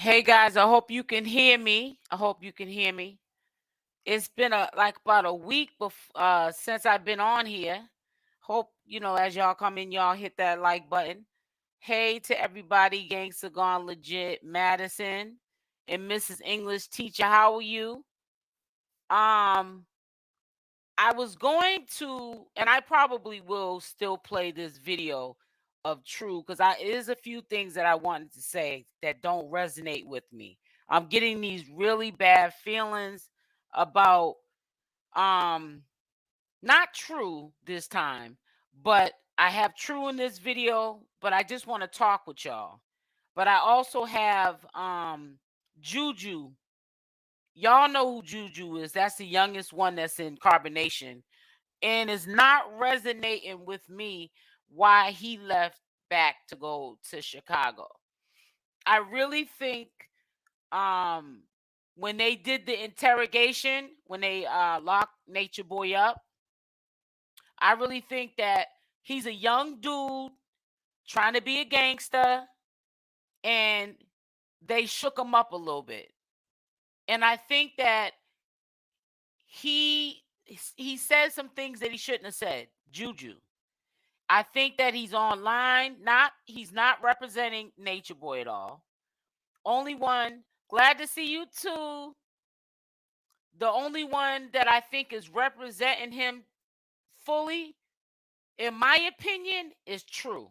Hey guys, I hope you can hear me. I hope you can hear me. It's been like about a week since I've been on here. Hope as y'all come in, y'all hit that like button. Hey to everybody, Gangsta Gone Legit, Madison, and Mrs. English Teacher. How are you? Um, I was going to, and I probably will still play this video of True because it is a few things that I wanted to say that don't resonate with me. I'm getting these really bad feelings about not True this time, but I have True in this video, but I just want to talk with y'all. But I also have Juju. Y'all know who Juju is. That's the youngest one that's in Carbonation and is not resonating with me why he left back to go to Chicago. I really think um when they did the interrogation, when they locked Natureboy up, I really think that he's a young dude trying to be a gangster and they shook him up a little bit. And I think that he said some things that he shouldn't have said. Juju. I think that he's online. He's not representing Natureboy at all. Only one, glad to see you too. The only one that I think is representing him fully, in my opinion, is True.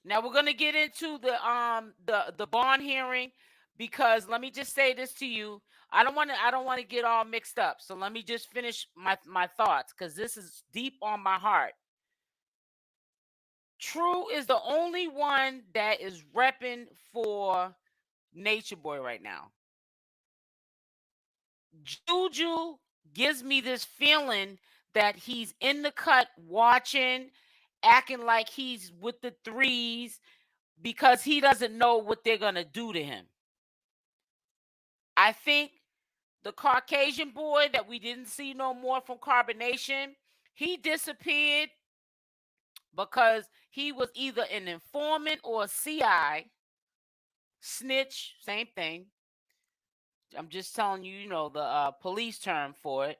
Now we're gonna get into the bond hearing because let me just say this to you. I don't want to get all mixed up. So let me just finish my thoughts because this is deep on my heart. True is the only one that is repping for Natureboy right now. Juju gives me this feeling that he's in the cut watching, acting like he's with the threes because he doesn't know what they're going to do to him. I think the Caucasian boy that we didn't see no more from Carbonation, he disappeared because he was either an informant or a CI. Snitch, same thing. I'm just telling you, the police term for it.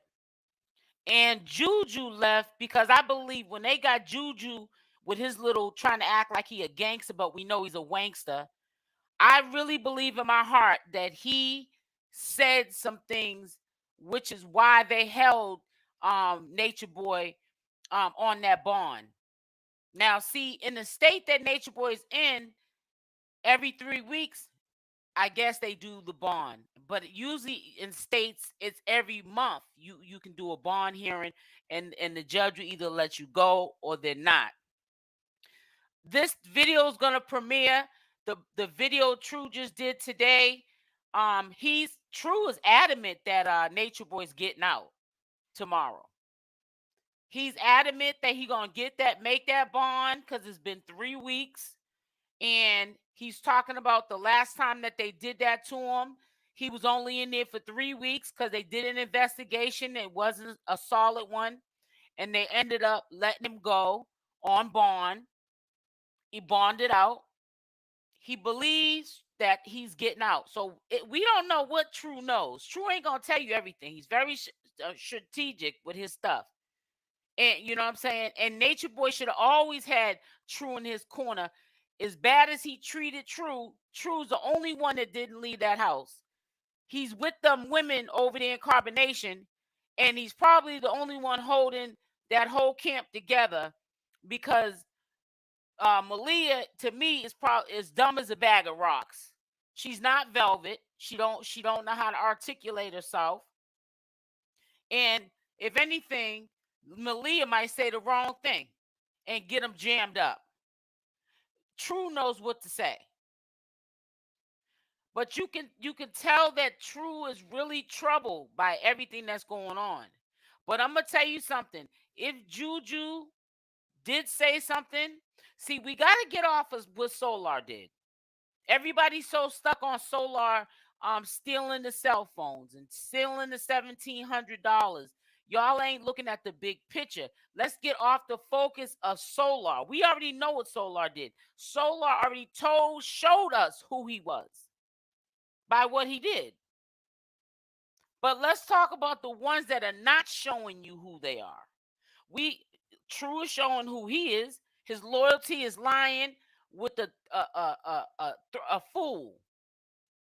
And Juju left because I believe when they got Juju with his little trying to act like he a gangster, but we know he's a wankster. I really believe in my heart that he said some things, which is why they held Natureboy on that bond. Now, see, in the state that Natureboy is in, every 3 weeks, I guess they do the bond, but usually in states it's every month. You can do a bond hearing, and the judge will either let you go or they're not. This video is gonna premiere. The video True just did today. He's True is adamant that Natureboy's getting out tomorrow. He's adamant that he gonna make that bond because it's been 3 weeks. And he's talking about the last time that they did that to him. He was only in there for 3 weeks because they did an investigation. It wasn't a solid one. And they ended up letting him go on bond. He bonded out. He believes that he's getting out. So we don't know what True knows. True ain't going to tell you everything. He's very strategic with his stuff. And you know what I'm saying? And Natureboy should have always had True in his corner. As bad as he treated True, True's the only one that didn't leave that house. He's with them women over there in Carbonation, and he's probably the only one holding that whole camp together because Malia, to me, is probably as dumb as a bag of rocks. She's not Velvet. She don't know how to articulate herself. And if anything, Malia might say the wrong thing and get them jammed up. True knows what to say. But you can tell that True is really troubled by everything that's going on. But I'm gonna tell you something. If Juju did say something, see, we gotta get off of what Solar did. Everybody's so stuck on Solar stealing the cell phones and stealing the $1,700. Y'all ain't looking at the big picture. Let's get off the focus of 𝗪𝗪. We already know what 𝗪𝗪 did. 𝗪𝗪 already showed us who he was by what he did. But let's talk about the ones that are not showing you who they are. True is showing who he is. His loyalty is lying with a fool.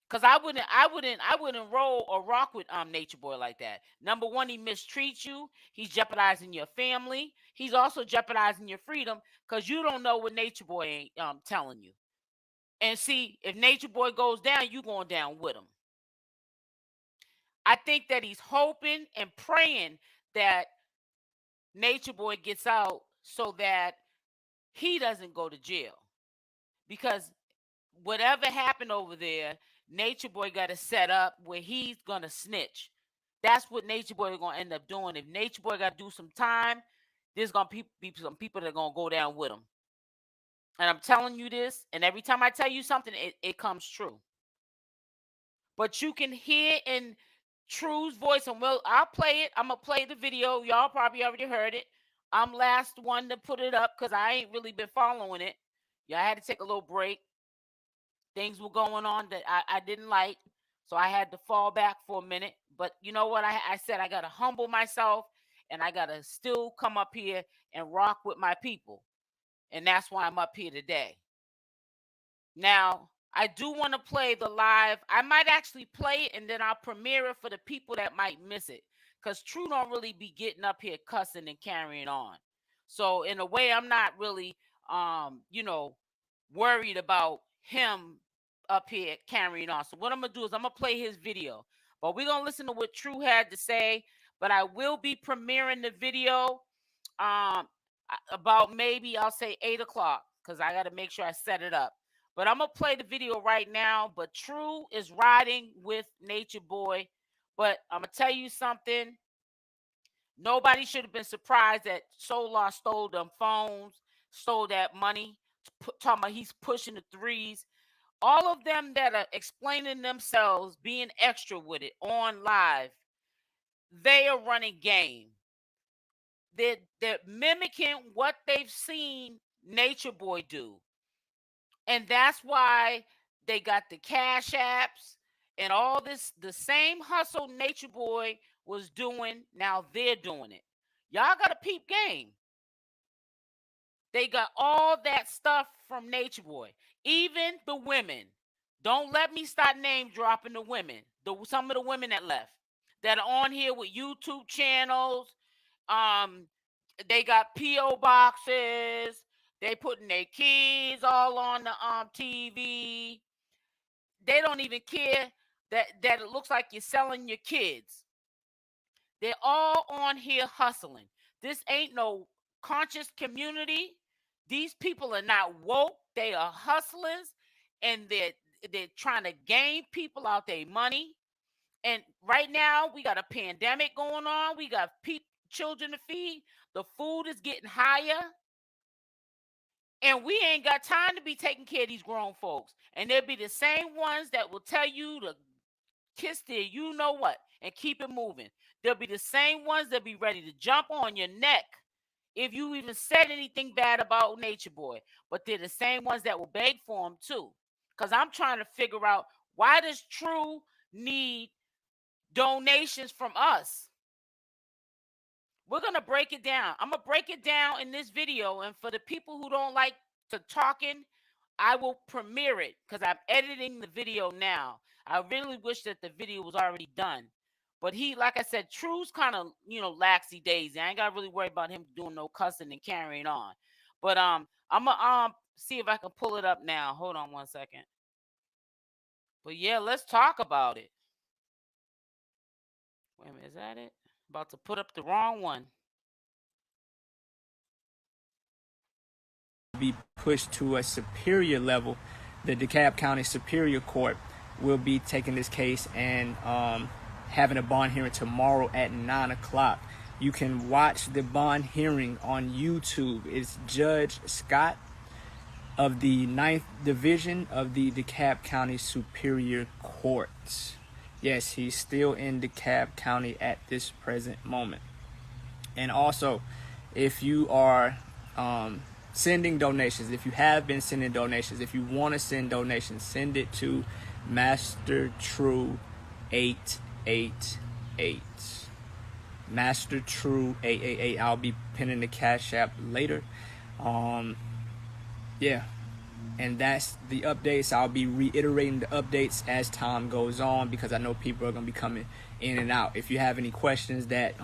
Cause I wouldn't roll or rock with Natureboy like that. Number one, he mistreats you. He's jeopardizing your family. He's also jeopardizing your freedom because you don't know what Natureboy ain't telling you. And see, if Natureboy goes down, you going down with him. I think that he's hoping and praying that Natureboy gets out so that he doesn't go to jail. Because whatever happened over there, Natureboy got to set up where he's going to snitch. That's what Natureboy is going to end up doing. If Natureboy got to do some time, there's going to be some people that are going to go down with him. And I'm telling you this, and every time I tell you something, it comes true. But you can hear in True's voice, and I'll play it. I'm going to play the video. Y'all probably already heard it. I'm last one to put it up because I ain't really been following it. Yeah, I had to take a little break. Things were going on that I didn't like, so I had to fall back for a minute. But you know what? I said I got to humble myself, and I got to still come up here and rock with my people. And that's why I'm up here today. Now, I do want to play the live. I might actually play it, and then I'll premiere it for the people that might miss it. Because True don't really be getting up here cussing and carrying on. So, in a way, I'm not really, worried about him up here carrying on. So what I'm going to do is I'm going to play his video. But we're going to listen to what True had to say. But I will be premiering the video about maybe, I'll say 8 o'clock. Because I got to make sure I set it up. But I'm going to play the video right now. But True is riding with Natureboy. But I'm going to tell you something. Nobody should have been surprised that 𝗪𝗪 stole them phones, stole that money. Talking about he's pushing the threes. All of them that are explaining themselves, being extra with it on live, they are running game. They're mimicking what they've seen Natureboy do. And that's why they got the cash apps and all this, the same hustle Natureboy was doing, now they're doing it. Y'all got a peep game. They got all that stuff from Natureboy. Even the women. Don't let me start name dropping the women. Some of the women that left. That are on here with YouTube channels. They got P.O. boxes. They putting their kids all on the TV. They don't even care that it looks like you're selling your kids. They're all on here hustling. This ain't no conscious community. These people are not woke. They are hustlers, and they're trying to game people out their money. And right now, we got a pandemic going on. We got children to feed. The food is getting higher. And we ain't got time to be taking care of these grown folks. And they'll be the same ones that will tell you to kiss their you-know-what and keep it moving. They'll be the same ones that be ready to jump on your neck if you even said anything bad about Natureboy. But they're the same ones that will beg for him too. Because I'm trying to figure out, why does True need donations from us? We're going to break it down. I'm going to break it down in this video. And for the people who don't like to talking, I will premiere it because I'm editing the video now. I really wish that the video was already done. But like I said, True's kind of, laxy daisy. I ain't got to really worry about him doing no cussing and carrying on. But I'm going to see if I can pull it up now. Hold on one second. But yeah, let's talk about it. Wait a minute, is that it? About to put up the wrong one. Be pushed to a superior level. The DeKalb County Superior Court will be taking this case and having a bond hearing tomorrow at 9 o'clock. You can watch the bond hearing on YouTube. It's Judge Scott of the 9th Division of the DeKalb County Superior Court. Yes, he's still in DeKalb County at this present moment. And also, if you are sending donations, if you have been sending donations, if you want to send donations, send it to 𝗪𝗛𝗧888. 𝗪𝗛𝗧888. I'll be pinning the Cash App later. Yeah. And that's the updates. I'll be reiterating the updates as time goes on, because I know people are going to be coming in and out. If you have any questions that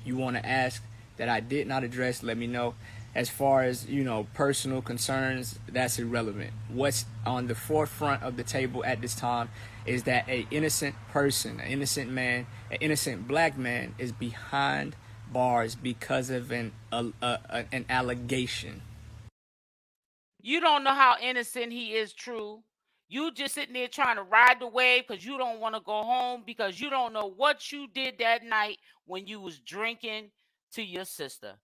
you want to ask that I did not address, let me know. As far as, personal concerns, that's irrelevant. What's on the forefront of the table at this time is that an innocent person, an innocent man, an innocent black man is behind bars because of an allegation. You don't know how innocent he is, True. You just sitting there trying to ride the wave because you don't want to go home, because you don't know what you did that night when you was drinking to your sister.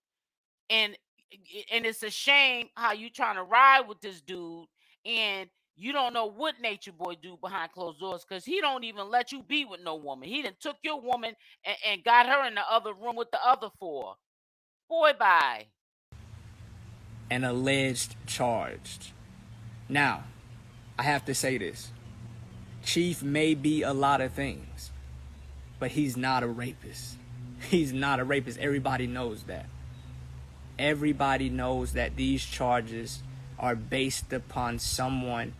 And it's a shame how you trying to ride with this dude, and you don't know what Natureboy do behind closed doors, because he don't even let you be with no woman. He done took your woman and got her in the other room with the other four. Boy, bye. An alleged charged. Now, I have to say this. Chief may be a lot of things, but he's not a rapist. He's not a rapist. Everybody knows that. Everybody knows that these charges are based upon someone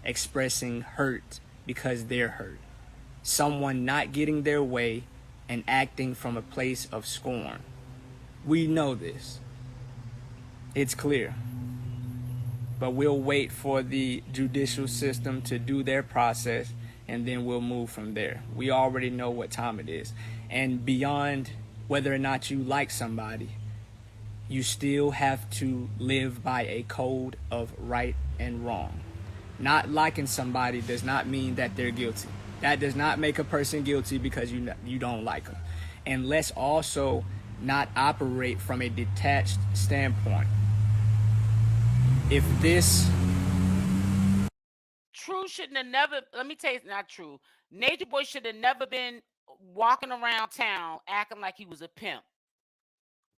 expressing hurt because they're hurt. Someone not getting their way and acting from a place of scorn. We know this. It's clear. But we'll wait for the judicial system to do their process, and then we'll move from there. We already know what time it is. And beyond whether or not you like somebody, you still have to live by a code of right and wrong. Not liking somebody does not mean that they're guilty. That does not make a person guilty because you don't like them. And let's also not operate from a detached standpoint. If this... True shouldn't have never, let me tell you, it's not true. Natureboy should have never been walking around town acting like he was a pimp.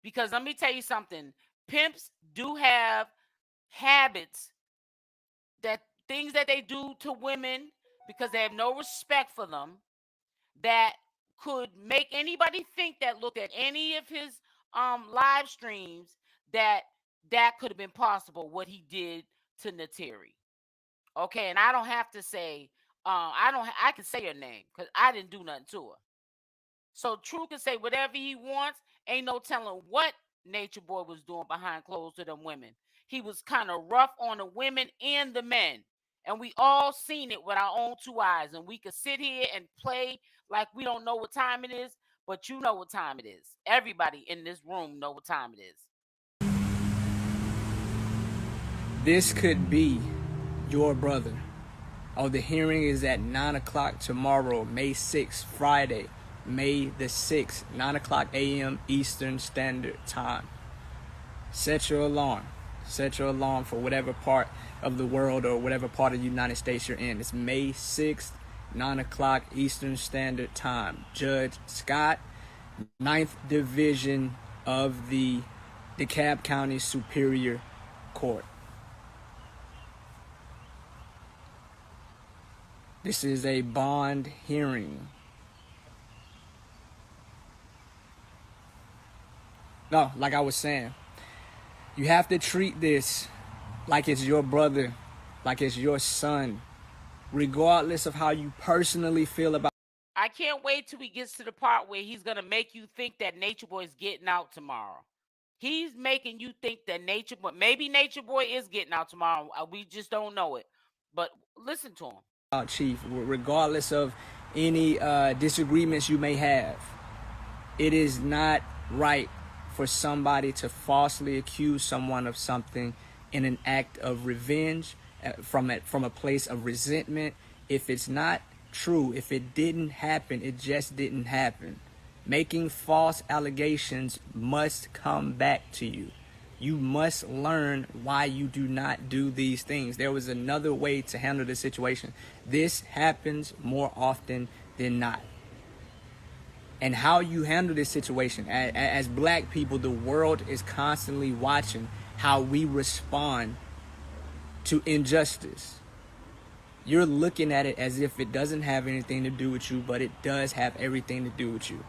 Because let me tell you something, pimps do have habits, that things that they do to women because they have no respect for them, that could make anybody think that looked at any of his live streams that could have been possible, what he did to Nateri. Okay, and I don't have to say, I can say her name because I didn't do nothing to her. So True can say whatever he wants. Ain't no telling what Natureboy was doing behind closed to them women. He was kind of rough on the women and the men. And we all seen it with our own two eyes. And we could sit here and play like we don't know what time it is, but you know what time it is. Everybody in this room know what time it is. This could be your brother. Oh, the hearing is at 9 o'clock tomorrow, May 6th, Friday, May the 6th, 9 o'clock a.m. Eastern Standard Time. Set your alarm. Set your alarm for whatever part of the world or whatever part of the United States you're in. It's May 6th, 9 o'clock Eastern Standard Time. Judge Scott, 9th Division of the DeKalb County Superior Court. This is a bond hearing. No, like I was saying, you have to treat this like it's your brother, like it's your son, regardless of how you personally feel about. I can't wait till he gets to the part where he's gonna make you think that Natureboy is getting out tomorrow. He's making you think that maybe Natureboy is getting out tomorrow. We just don't know it. But listen to him. Chief, regardless of any disagreements you may have, it is not right for somebody to falsely accuse someone of something in an act of revenge, from a place of resentment. If it's not true, if it didn't happen, it just didn't happen. Making false allegations must come back to you. You must learn why you do not do these things. There was another way to handle the situation. This happens more often than not. and how you handle this situation. As black people, the world is constantly watching how we respond to injustice. You're looking at it as if it doesn't have anything to do with you, but it does have everything to do with you.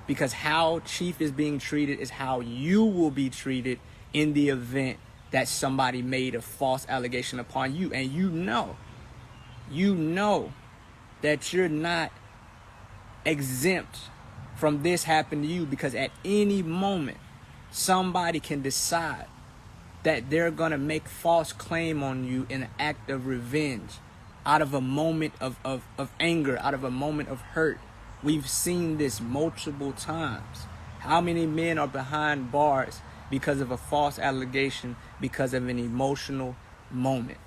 Because how Chief is being treated is how you will be treated in the event that somebody made a false allegation upon you. And you know that you're not exempt from this happening to you, because at any moment, somebody can decide that they're gonna make false claim on you in an act of revenge, out of a moment of anger, out of a moment of hurt. We've seen this multiple times. How many men are behind bars because of a false allegation, because of an emotional moment?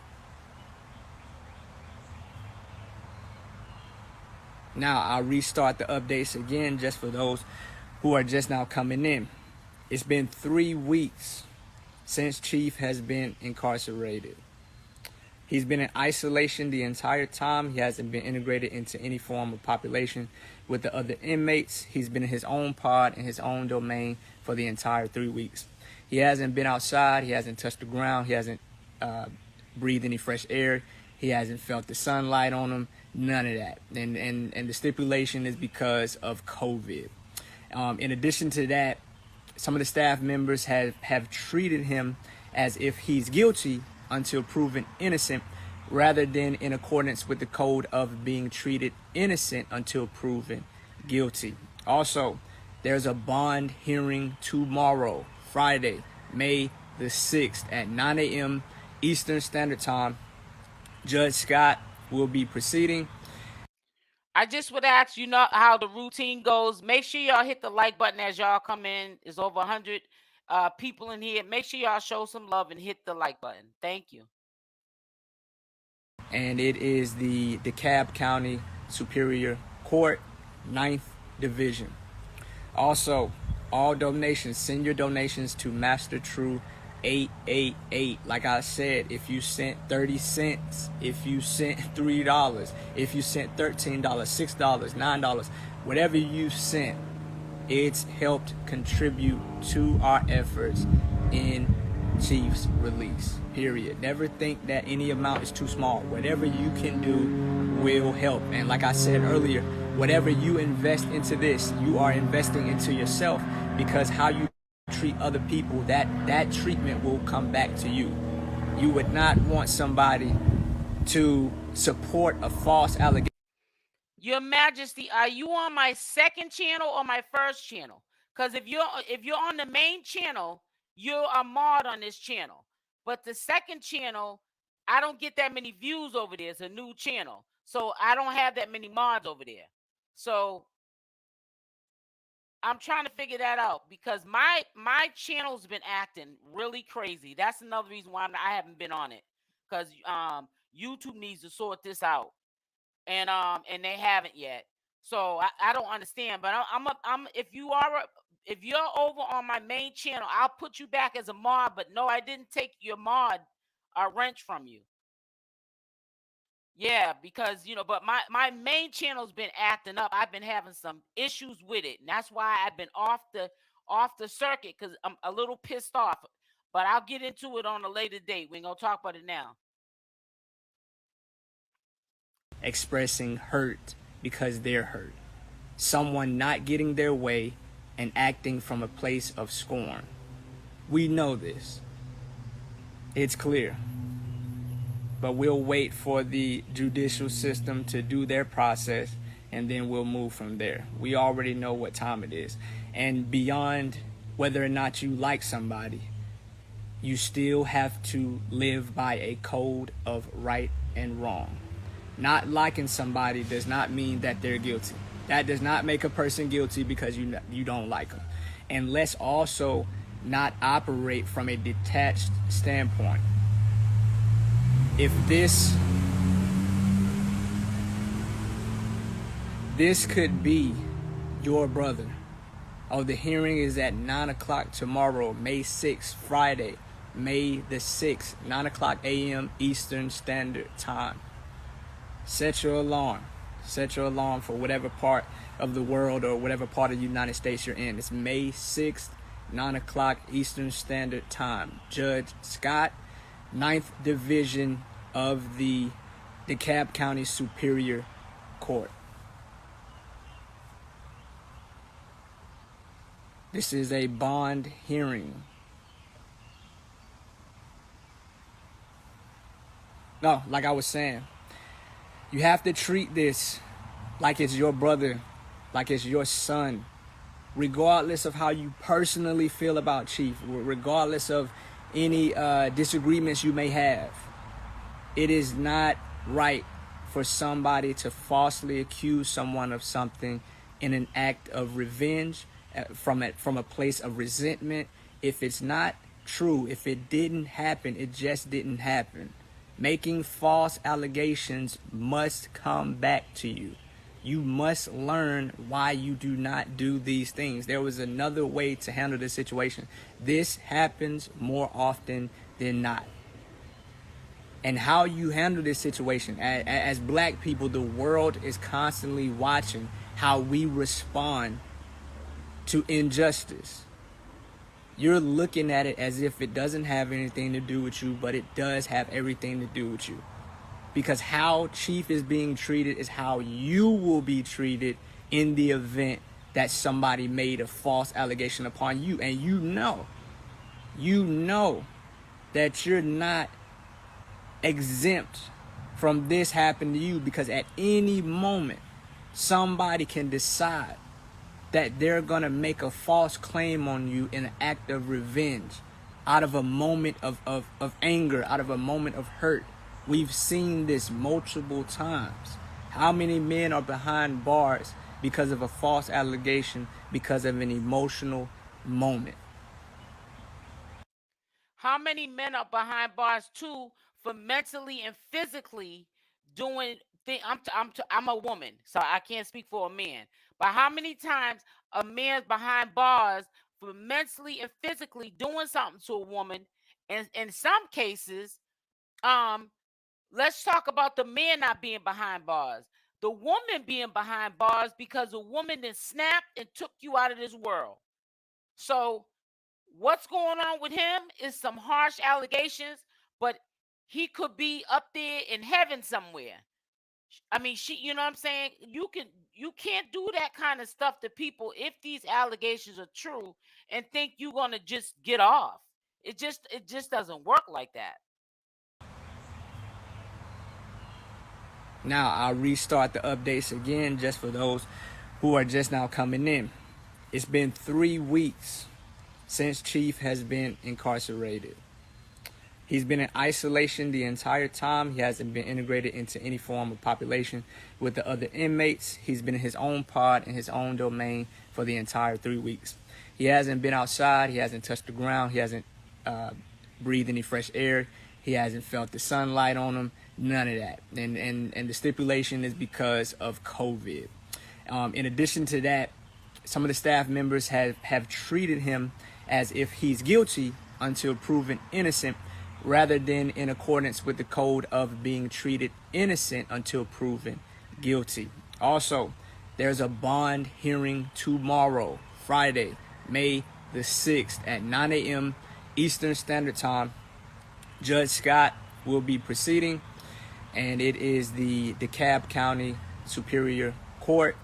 Now, I'll restart the updates again just for those who are just now coming in. It's been 3 weeks since Chief has been incarcerated. He's been in isolation the entire time. He hasn't been integrated into any form of population with the other inmates. He's been in his own pod, in his own domain for the entire 3 weeks. He hasn't been outside. He hasn't touched the ground. He hasn't breathed any fresh air. He hasn't felt the sunlight on him. None of that. And the stipulation is because of COVID. In addition to that, some of the staff members have treated him as if he's guilty until proven innocent, rather than in accordance with the code of being treated innocent until proven guilty. Also, there's a bond hearing tomorrow, Friday, May the 6th at 9 a.m. Eastern Standard Time. Judge Scott will be proceeding. I just would ask, you know how the routine goes. Make sure y'all hit the like button as y'all come in. There's over 100 people in here. Make sure y'all show some love and hit the like button. Thank you. And it is the DeKalb County Superior Court, 9th Division. Also, all donations, send your donations to Master True 888. Like I said, if you sent 30 cents, if you sent $3, if you sent $13, $6, $9, whatever you sent, it's helped contribute to our efforts in Chief's release, period. Never think that any amount is too small. Whatever you can do will help. And like I said earlier, whatever you invest into this, you are investing into yourself, because how you treat other people, that treatment will come back to you. You would not want somebody to support a false allegation. Your Majesty, are you on my second channel or my first channel? Because if you're on the main channel, you're a mod on this channel. But the second channel, I don't get that many views over there. It's a new channel, so I don't have that many mods over there. So I'm trying to figure that out, because my channel's been acting really crazy. That's another reason why I haven't been on it, because YouTube needs to sort this out, and they haven't yet. So I don't understand. But I'm if you're over on my main channel, I'll put you back as a mod. But no, I didn't take your mod wrench from you. Yeah, because but my main channel's been acting up. I've been having some issues with it, and that's why I've been off the circuit, because I'm a little pissed off. But I'll get into it on a later date. We ain't gonna talk about it now. Expressing hurt because they're hurt. Someone not getting their way and acting from a place of scorn. We know this. It's clear. But we'll wait for the judicial system to do their process, and then we'll move from there. We already know what time it is. And beyond whether or not you like somebody, you still have to live by a code of right and wrong. Not liking somebody does not mean that they're guilty. That does not make a person guilty because you don't like them. And let's also not operate from a detached standpoint. If this could be your brother. Oh, the hearing is at 9 o'clock tomorrow, May 6th, Friday, May the 6th, 9 o'clock a.m. Eastern Standard Time. Set your alarm. Set your alarm for whatever part of the world or whatever part of the United States you're in. It's May 6th, 9 o'clock Eastern Standard Time. Judge Scott, 9th Division of the DeKalb County Superior Court. This is a bond hearing. No, like I was saying, you have to treat this like it's your brother, like it's your son, regardless of how you personally feel about Chief, regardless of any disagreements you may have. It is not right for somebody to falsely accuse someone of something in an act of revenge, from a place of resentment. If it's not true, if it didn't happen, it just didn't happen. Making false allegations must come back to you. You must learn why you do not do these things. There was another way to handle this situation. This happens more often than not. And how you handle this situation, as black people, the world is constantly watching how we respond to injustice. You're looking at it as if it doesn't have anything to do with you, but it does have everything to do with you. Because how Chief is being treated is how you will be treated in the event that somebody made a false allegation upon you. And you know that you're not exempt from this happening to you, because at any moment somebody can decide that they're gonna make a false claim on you in an act of revenge, out of a moment of anger, out of a moment of hurt. We've seen this multiple times. How many men are behind bars because of a false allegation, because of an emotional moment? How many men are behind bars too for mentally and physically doing things? I'm a woman, so I can't speak for a man. But how many times a man's behind bars for mentally and physically doing something to a woman? And in some cases, let's talk about the man not being behind bars. The woman being behind bars because a woman then snapped and took you out of this world. So what's going on with him is some harsh allegations, but he could be up there in heaven somewhere. I mean, you know what I'm saying? You can't do that kind of stuff to people if these allegations are true and think you're gonna just get off. It just doesn't work like that. Now I'll restart the updates again just for those who are just now coming in. It's been 3 weeks since Chief has been incarcerated. He's been in isolation the entire time. He hasn't been integrated into any form of population with the other inmates. He's been in his own pod, in his own domain for the entire 3 weeks. He hasn't been outside. He hasn't touched the ground. He hasn't breathed any fresh air. He hasn't felt the sunlight on him. None of that. And the stipulation is because of COVID. In addition to that, some of the staff members have treated him as if he's guilty until proven innocent, rather than in accordance with the code of being treated innocent until proven guilty. Also, there's a bond hearing tomorrow, Friday, May the 6th at 9 a.m. Eastern Standard Time. Judge Scott will be proceeding, and it is the DeKalb County Superior Court,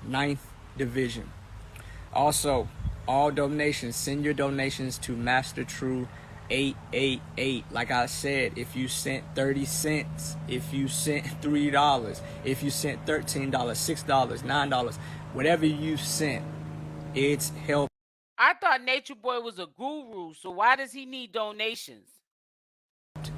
9th Division. Also, all donations, send your donations to Master True 888. Like I said, if you sent 30 cents, if you sent $3, if you sent $13, $6, $9, whatever you sent, it's help. I thought Natureboy was a guru, so why does he need donations?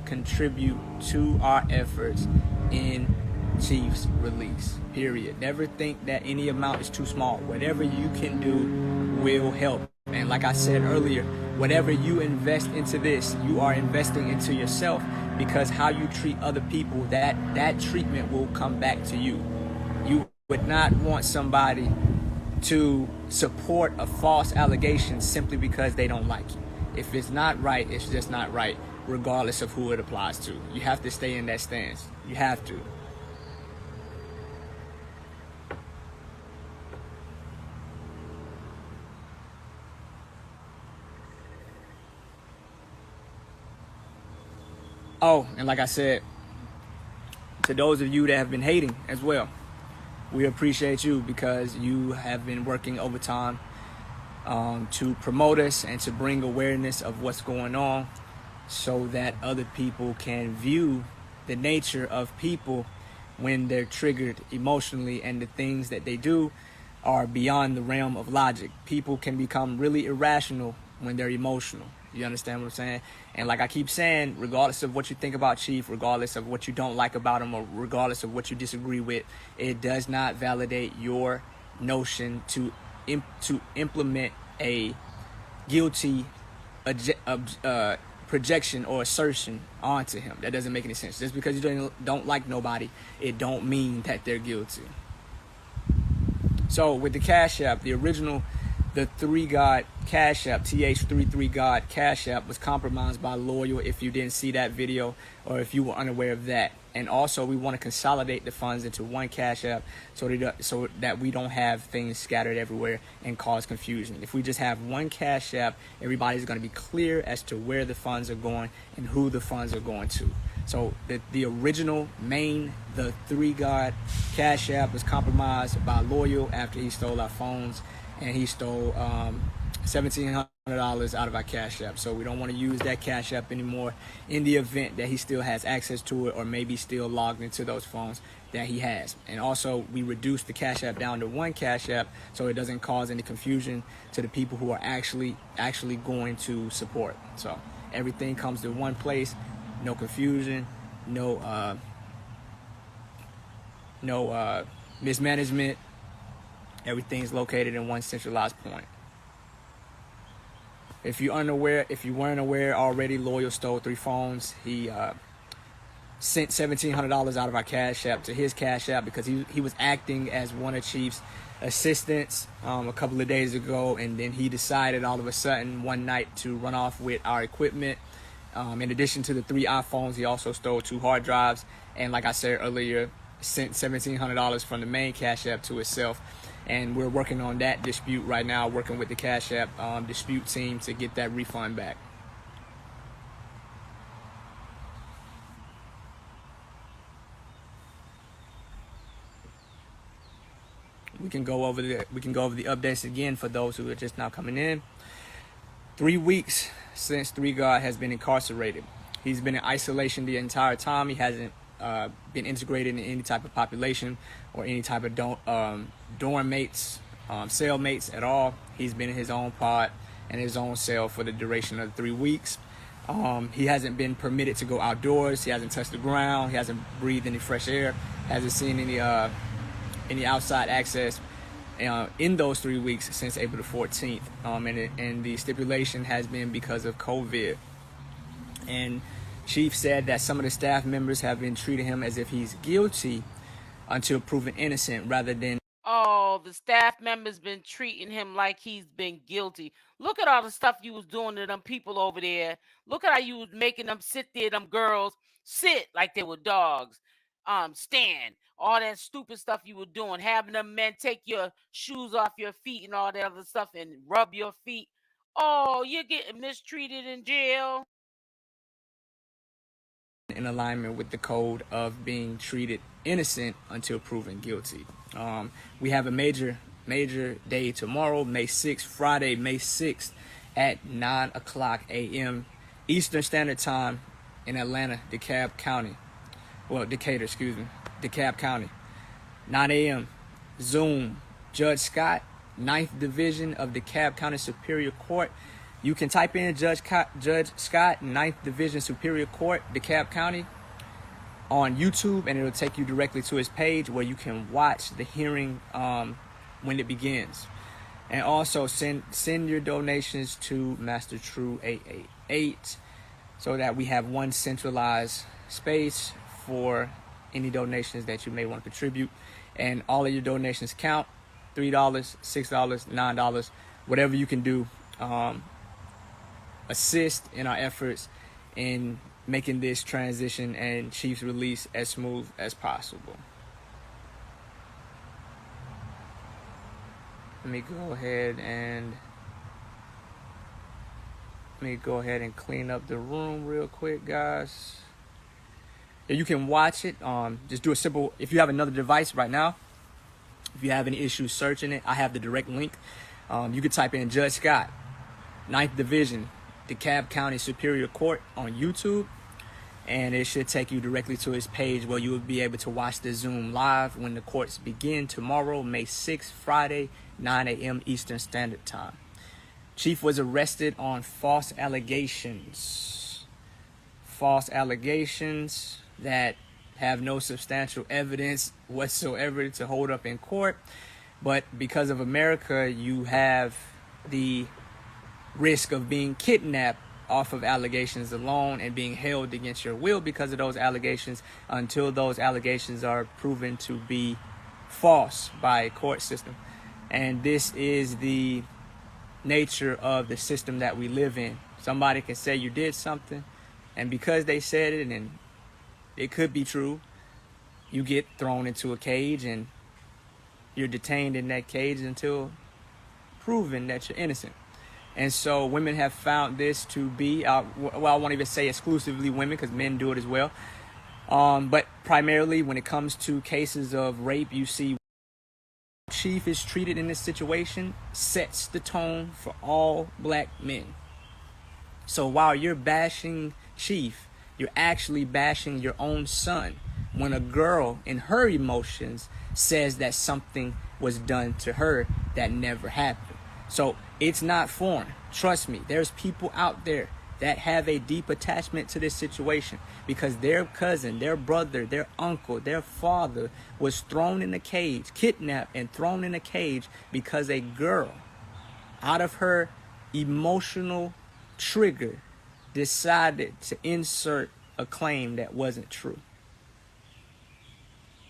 Contribute to our efforts in Chief's release, period. Never think that any amount is too small. Whatever you can do will help. And like I said earlier, whatever you invest into this, you are investing into yourself, because how you treat other people, that treatment will come back to you. You would not want somebody to support a false allegation simply because they don't like you. If it's not right, it's just not right, regardless of who it applies to. You have to stay in that stance. You have to. Oh, and like I said, to those of you that have been hating as well, we appreciate you because you have been working overtime to promote us and to bring awareness of what's going on so that other people can view the nature of people when they're triggered emotionally and the things that they do are beyond the realm of logic. People can become really irrational when they're emotional. You understand what I'm saying? And like I keep saying, regardless of what you think about Chief, regardless of what you don't like about him, or regardless of what you disagree with, it does not validate your notion to implement a guilty projection or assertion onto him. That doesn't make any sense. Just because you don't like nobody, it don't mean that they're guilty. So with the Cash App, the original, the 3God Cash App, TH33God Cash App, was compromised by Loyal, if you didn't see that video or if you were unaware of that. And also we want to consolidate the funds into one Cash App so that we don't have things scattered everywhere and cause confusion. If we just have one Cash App, everybody's going to be clear as to where the funds are going and who the funds are going to. So the original main, the 3God Cash App, was compromised by Loyal after he stole our phones, and he stole $1,700 out of our Cash App. So we don't want to use that Cash App anymore in the event that he still has access to it or maybe still logged into those phones that he has. And also we reduced the Cash App down to one Cash App so it doesn't cause any confusion to the people who are actually going to support. So everything comes to one place, no confusion, no mismanagement. Everything's located in one centralized point. If you weren't aware already, Loyal stole 3 phones. He sent $1,700 out of our Cash App to his Cash App because he was acting as one of Chief's assistants a couple of days ago, and then he decided all of a sudden one night to run off with our equipment. In addition to the 3 iPhones, he also stole 2 hard drives, and like I said earlier, sent $1,700 from the main Cash App to itself. And we're working on that dispute right now, working with the Cash App dispute team to get that refund back. We can go over the updates again for those who are just now coming in. 3 weeks since 3God has been incarcerated. He's been in isolation the entire time. He hasn't been integrated in any type of population or any type of dorm mates, cellmates at all. He's been in his own pod and his own cell for the duration of 3 weeks. He hasn't been permitted to go outdoors. He hasn't touched the ground. He hasn't breathed any fresh air. Hasn't seen any outside access in those 3 weeks since April the 14th. And the stipulation has been because of COVID. And Chief said that some of the staff members have been treating him as if he's guilty until proven innocent, rather than... Oh, the staff members been treating him like he's been guilty. Look at all the stuff you was doing to them people over there. Look at how you was making them sit there, them girls sit like they were dogs. Stand. All that stupid stuff you were doing, having them men take your shoes off your feet and all that other stuff and rub your feet. Oh, you're getting mistreated in jail. In alignment with the code of being treated innocent until proven guilty. We have a major day tomorrow, May 6th, Friday, May 6th at 9:00 a.m. Eastern Standard Time in Atlanta, DeKalb County. Well, Decatur, excuse me. DeKalb County. 9 a.m. Zoom. Judge Scott, 9th Division of DeKalb County Superior Court. You can type in Judge Scott, 9th Division Superior Court, DeKalb County, on YouTube, and it'll take you directly to his page where you can watch the hearing when it begins. And also send your donations to Master True 888 so that we have one centralized space for any donations that you may want to contribute. And all of your donations count. $3, $6, $9, whatever you can do. Assist in our efforts in making this transition and Chief's release as smooth as possible. Let me go ahead and clean up the room real quick, guys. You can watch it. Just do a simple, if you have another device right now, if you have any issues searching it, I have the direct link. You can type in Judge Scott, 9th Division, DeKalb County Superior Court on YouTube, and it should take you directly to his page where you will be able to watch the Zoom live when the courts begin tomorrow, May 6th, Friday, 9 a.m. Eastern Standard Time. Chief was arrested on false allegations. False allegations that have no substantial evidence whatsoever to hold up in court. But because of America, you have the risk of being kidnapped off of allegations alone and being held against your will because of those allegations until those allegations are proven to be false by a court system. And this is the nature of the system that we live in. Somebody can say you did something, and because they said it and it could be true, you get thrown into a cage and you're detained in that cage until proven that you're innocent. And so women have found this to be, well, I won't even say exclusively women because men do it as well. But primarily when it comes to cases of rape, you see Chief is treated in this situation sets the tone for all black men. So while you're bashing Chief, you're actually bashing your own son when a girl in her emotions says that something was done to her that never happened. So it's not foreign. Trust me, there's people out there that have a deep attachment to this situation because their cousin, their brother, their uncle, their father was thrown in a cage, kidnapped and thrown in a cage because a girl, out of her emotional trigger, decided to insert a claim that wasn't true.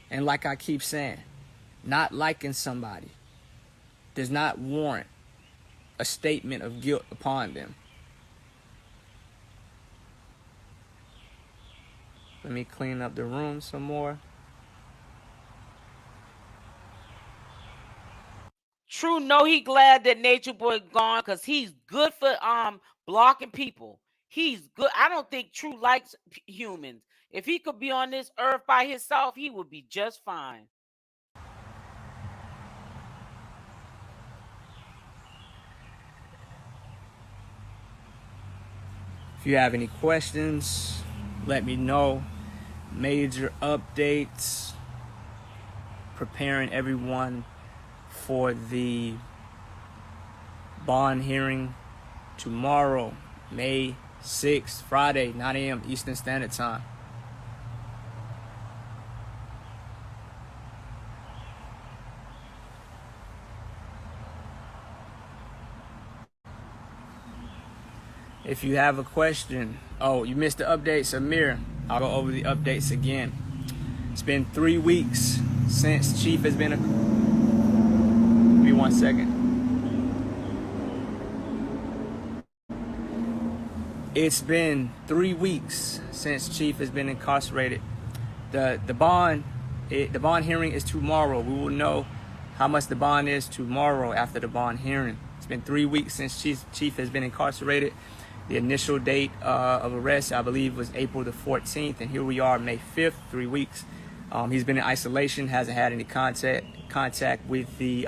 And like I keep saying, not liking somebody does not warrant a statement of guilt upon them. Let me clean up the room some more. True, no, he glad that Natureboy gone because he's good for blocking people. He's good. I don't think True likes humans. If he could be on this earth by himself, he would be just fine. If you have any questions, let me know. Major updates, preparing everyone for the bond hearing tomorrow, May 6th, Friday, 9 a.m. Eastern Standard Time. If you have a question, oh, you missed the updates, Amir, I'll go over the updates again. It's been 3 weeks since Chief has been, give me 1 second. It's been 3 weeks since Chief has been incarcerated. The bond hearing is tomorrow. We will know how much the bond is tomorrow after the bond hearing. It's been 3 weeks since Chief has been incarcerated. The initial date of arrest, I believe, was April the 14th, and here we are, May 5th, 3 weeks. He's been in isolation, hasn't had any contact with the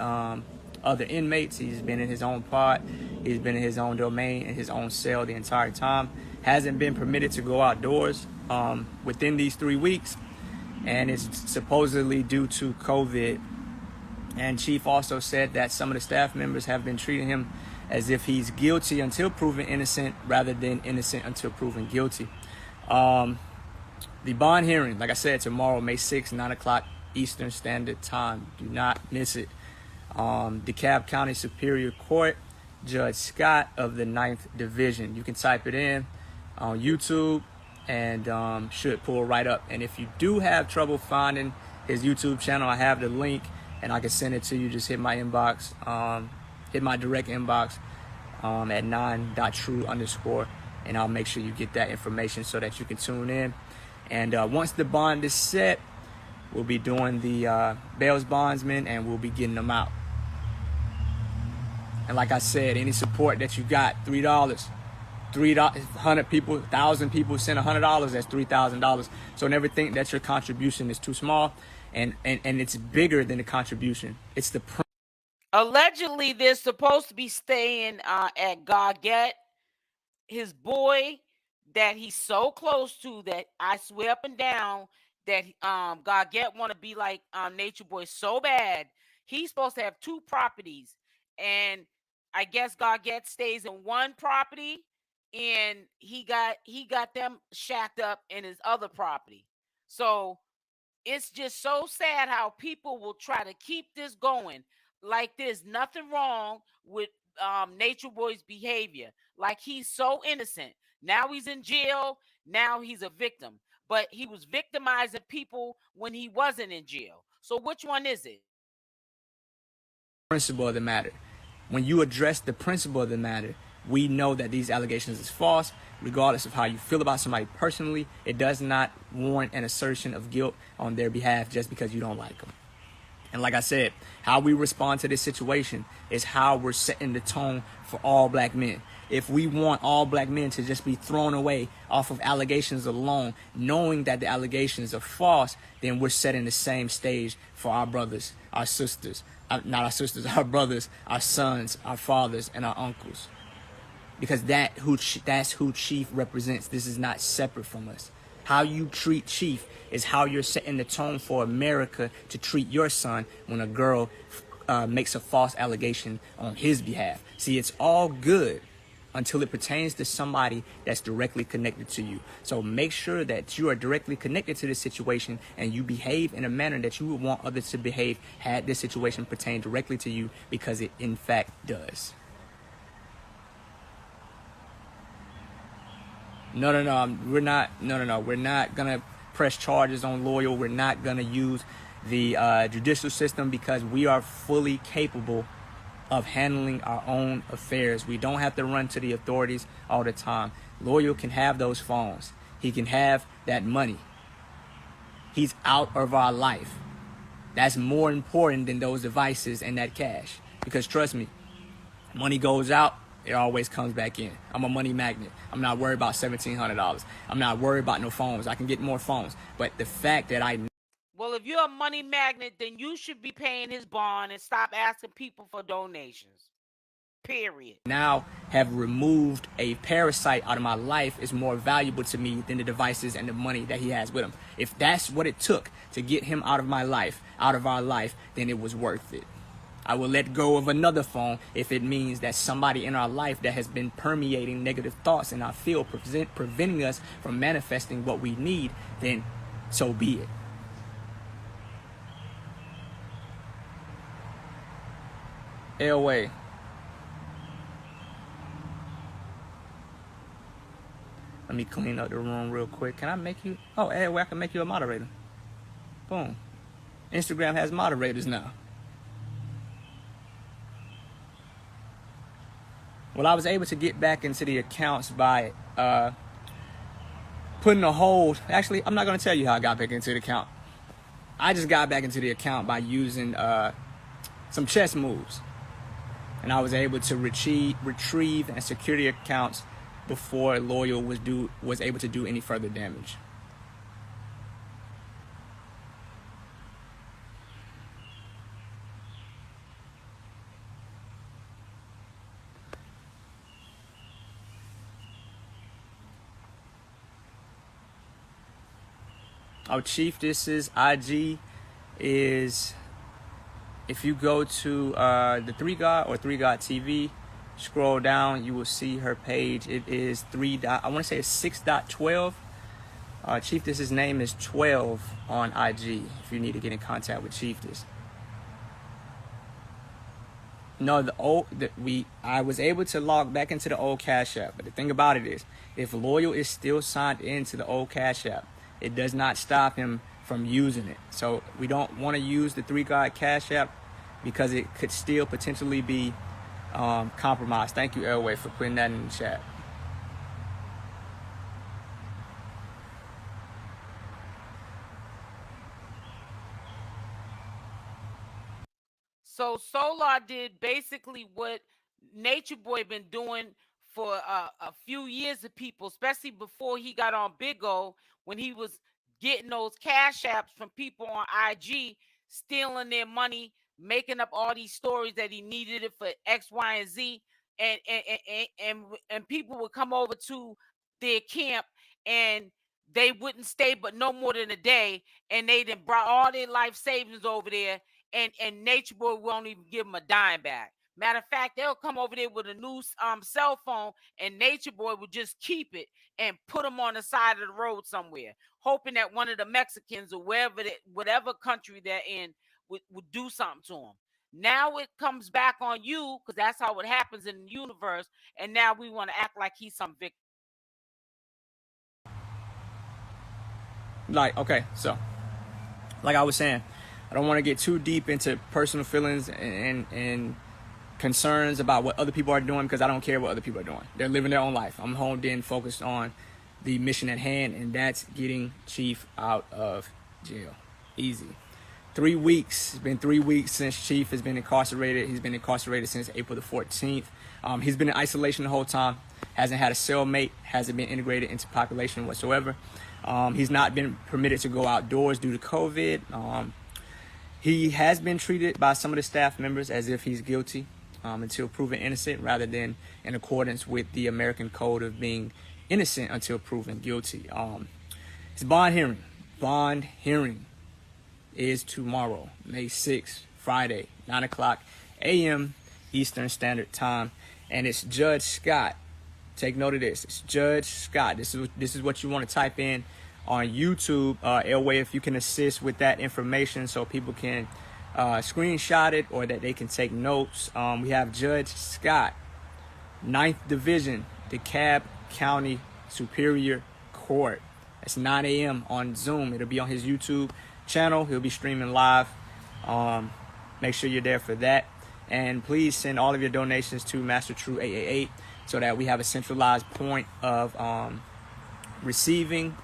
other inmates. He's been in his own pod. He's been in his own domain, in his own cell the entire time. Hasn't been permitted to go outdoors within these 3 weeks, and it's supposedly due to COVID. And Chief also said that some of the staff members have been treating him as if he's guilty until proven innocent rather than innocent until proven guilty. The bond hearing, like I said, tomorrow, May 6th, 9 o'clock Eastern Standard Time. Do not miss it. DeKalb County Superior Court, Judge Scott of the 9th Division. You can type it in on YouTube and should pull right up. And if you do have trouble finding his YouTube channel, I have the link and I can send it to you. Just hit my inbox. Hit my direct inbox at 9.true_, and I'll make sure you get that information so that you can tune in. And once the bond is set, we'll be doing the bail's bondsmen and we'll be getting them out. And like I said, any support that you got, $3, 300 people, 1,000 people send $100, that's $3,000. So never think that your contribution is too small, and it's bigger than the contribution. It's the Allegedly, they're supposed to be staying at Gargett. His boy that he's so close to, that I swear up and down that Gargett want to be like Natureboy so bad. He's supposed to have 2 properties, and I guess Gargett stays in one property, and he got them shacked up in his other property. So it's just so sad how people will try to keep this going like there's nothing wrong with Natureboy's behavior. Like he's so innocent. Now he's in jail. Now he's a victim. But he was victimizing people when he wasn't in jail. So which one is it? principle of the matter. When you address the principle of the matter, we know that these allegations is false. Regardless of how you feel about somebody personally, it does not warrant an assertion of guilt on their behalf just because you don't like them. And like I said, how we respond to this situation is how we're setting the tone for all black men. If we want all black men to just be thrown away off of allegations alone, knowing that the allegations are false, then we're setting the same stage for our brothers, our sisters, not our sisters, our brothers, our sons, our fathers, and our uncles. Because that's who Chief represents. This is not separate from us. How you treat Chief is how you're setting the tone for America to treat your son when a girl makes a false allegation on his behalf. See, it's all good until it pertains to somebody that's directly connected to you. So make sure that you are directly connected to this situation and you behave in a manner that you would want others to behave had this situation pertained directly to you, because it in fact does. No, we're not. No, we're not gonna press charges on Loyal. We're not gonna use the judicial system because we are fully capable of handling our own affairs. We don't have to run to the authorities all the time. Loyal can have those phones. He can have that money. He's out of our life. That's more important than those devices and that cash. Because trust me, money goes out, it always comes back in. I'm a money magnet. I'm not worried about $1,700. I'm not worried about no phones. I can get more phones. But the fact that Well, if you're a money magnet, then you should be paying his bond and stop asking people for donations. Period. now have removed a parasite out of my life is more valuable to me than the devices and the money that he has with him. If that's what it took to get him out of my life, out of our life, then it was worth it. I will let go of another phone if it means that somebody in our life that has been permeating negative thoughts in our field, preventing us from manifesting what we need, then so be it. Elway. Let me clean up the room real quick. Can I make you? Oh, Elway, I can make you a moderator. Boom. Instagram has moderators now. Well, I was able to get back into the accounts by putting a hold. Actually, I'm not going to tell you how I got back into the account. I just got back into the account by using some chess moves. And I was able to retrieve and secure the accounts before Loyal was able to do any further damage. Our Chief, this is IG is, if you go to the 3God or 3God TV, scroll down, you will see her page. It is I want to say it's 6.12. Chief, his name is 12 on IG if you need to get in contact with Chief. No, I was able to log back into the old Cash App, but the thing about it is, if Loyal is still signed into the old Cash App, it does not stop him from using it. So we don't want to use the 3God Cash App because it could still potentially be compromised. Thank you, Elway, for putting that in the chat. So Solar did basically what Natureboy been doing for a few years of people, especially before he got on Big O, when he was getting those cash apps from people on IG, stealing their money, making up all these stories that he needed it for X, Y, and Z, and people would come over to their camp and they wouldn't stay but no more than a day, and they then brought all their life savings over there, and Nature Boy won't even give them a dime back. Matter of fact, they'll come over there with a new cell phone, and Nature Boy would just keep it and put them on the side of the road somewhere, hoping that one of the Mexicans or whatever country they're in would do something to them. Now it comes back on you, because that's how it happens in the universe, and now we want to act like he's some victim. Like, okay, so like I was saying, I don't want to get too deep into personal feelings and concerns about what other people are doing, because I don't care what other people are doing. They're living their own life. I'm honed in, focused on the mission at hand, and that's getting Chief out of jail. Easy. 3 weeks. It's been 3 weeks since Chief has been incarcerated. He's been incarcerated since April the 14th. He's been in isolation the whole time. Hasn't had a cellmate. Hasn't been integrated into population whatsoever. He's not been permitted to go outdoors due to COVID. He has been treated by some of the staff members as if he's guilty until proven innocent, rather than in accordance with the American Code of being innocent until proven guilty. His bond hearing is tomorrow, May 6th, Friday, 9 o'clock a.m. Eastern Standard Time, and it's Judge Scott. Take note of this. It's Judge Scott. This is what you want to type in on YouTube. Elway, if you can assist with that information so people can screenshot it or that they can take notes. We have Judge Scott, 9th Division, DeKalb County Superior Court. It's 9 a.m. on Zoom. It'll be on his YouTube channel. He'll be streaming live. Make sure you're there for that. And please send all of your donations to Master True 888 so that we have a centralized point of receiving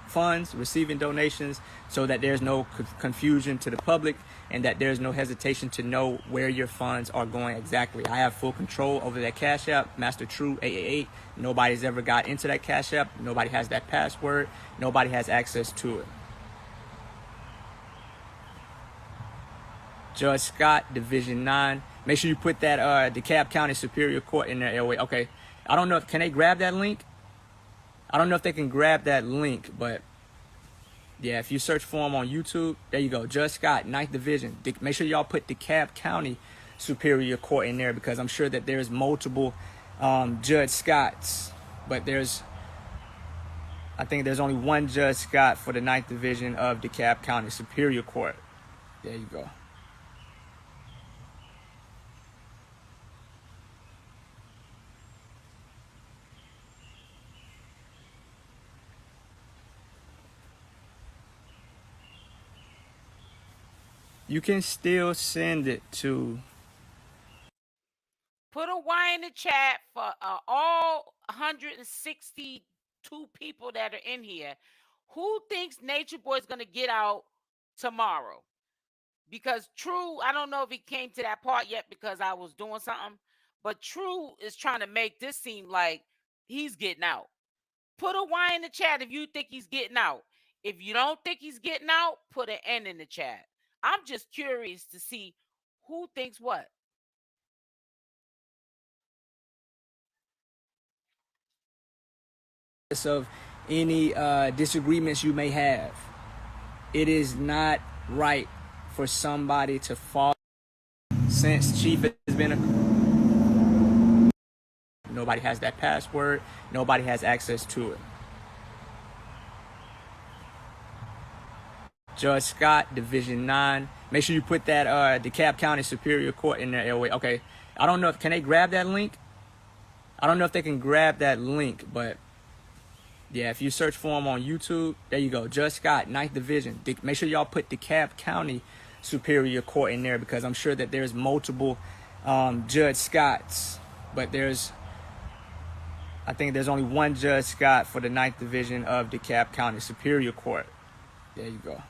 funds, receiving donations, so that there's no confusion to the public and that there's no hesitation to know where your funds are going exactly. I have full control over that Cash App, Master True 888. Nobody's ever got into that Cash App. Nobody has that password. Nobody has access to it. Judge Scott, Division 9. Make sure you put that DeKalb County Superior Court in there, Elway. Okay. I don't know if, can they grab that link? I don't know if they can grab that link, but yeah, if you search for him on YouTube, there you go. Judge Scott, 9th Division. Make sure y'all put DeKalb County Superior Court in there, because I'm sure that there's multiple Judge Scotts, but I think there's only one Judge Scott for the 9th Division of DeKalb County Superior Court. There you go. You can still send it to... Put a Y in the chat for all 162 people that are in here. Who thinks Nature Boy is going to get out tomorrow? Because True, I don't know if he came to that part yet because I was doing something, but True is trying to make this seem like he's getting out. Put a Y in the chat if you think he's getting out. If you don't think he's getting out, put an N in the chat. I'm just curious to see who thinks what. Of any disagreements you may have, it is not right for somebody to fall. Since Chief has been nobody has that password, nobody has access to it. Judge Scott, Division 9. Make sure you put that DeKalb County Superior Court in there, Elway. Okay. I don't know if, can they grab that link? I don't know if they can grab that link, but yeah, if you search for him on YouTube, there you go. Judge Scott, 9th Division. Make sure y'all put DeKalb County Superior Court in there, because I'm sure that there's multiple Judge Scotts, but I think there's only one Judge Scott for the 9th Division of DeKalb County Superior Court. There you go.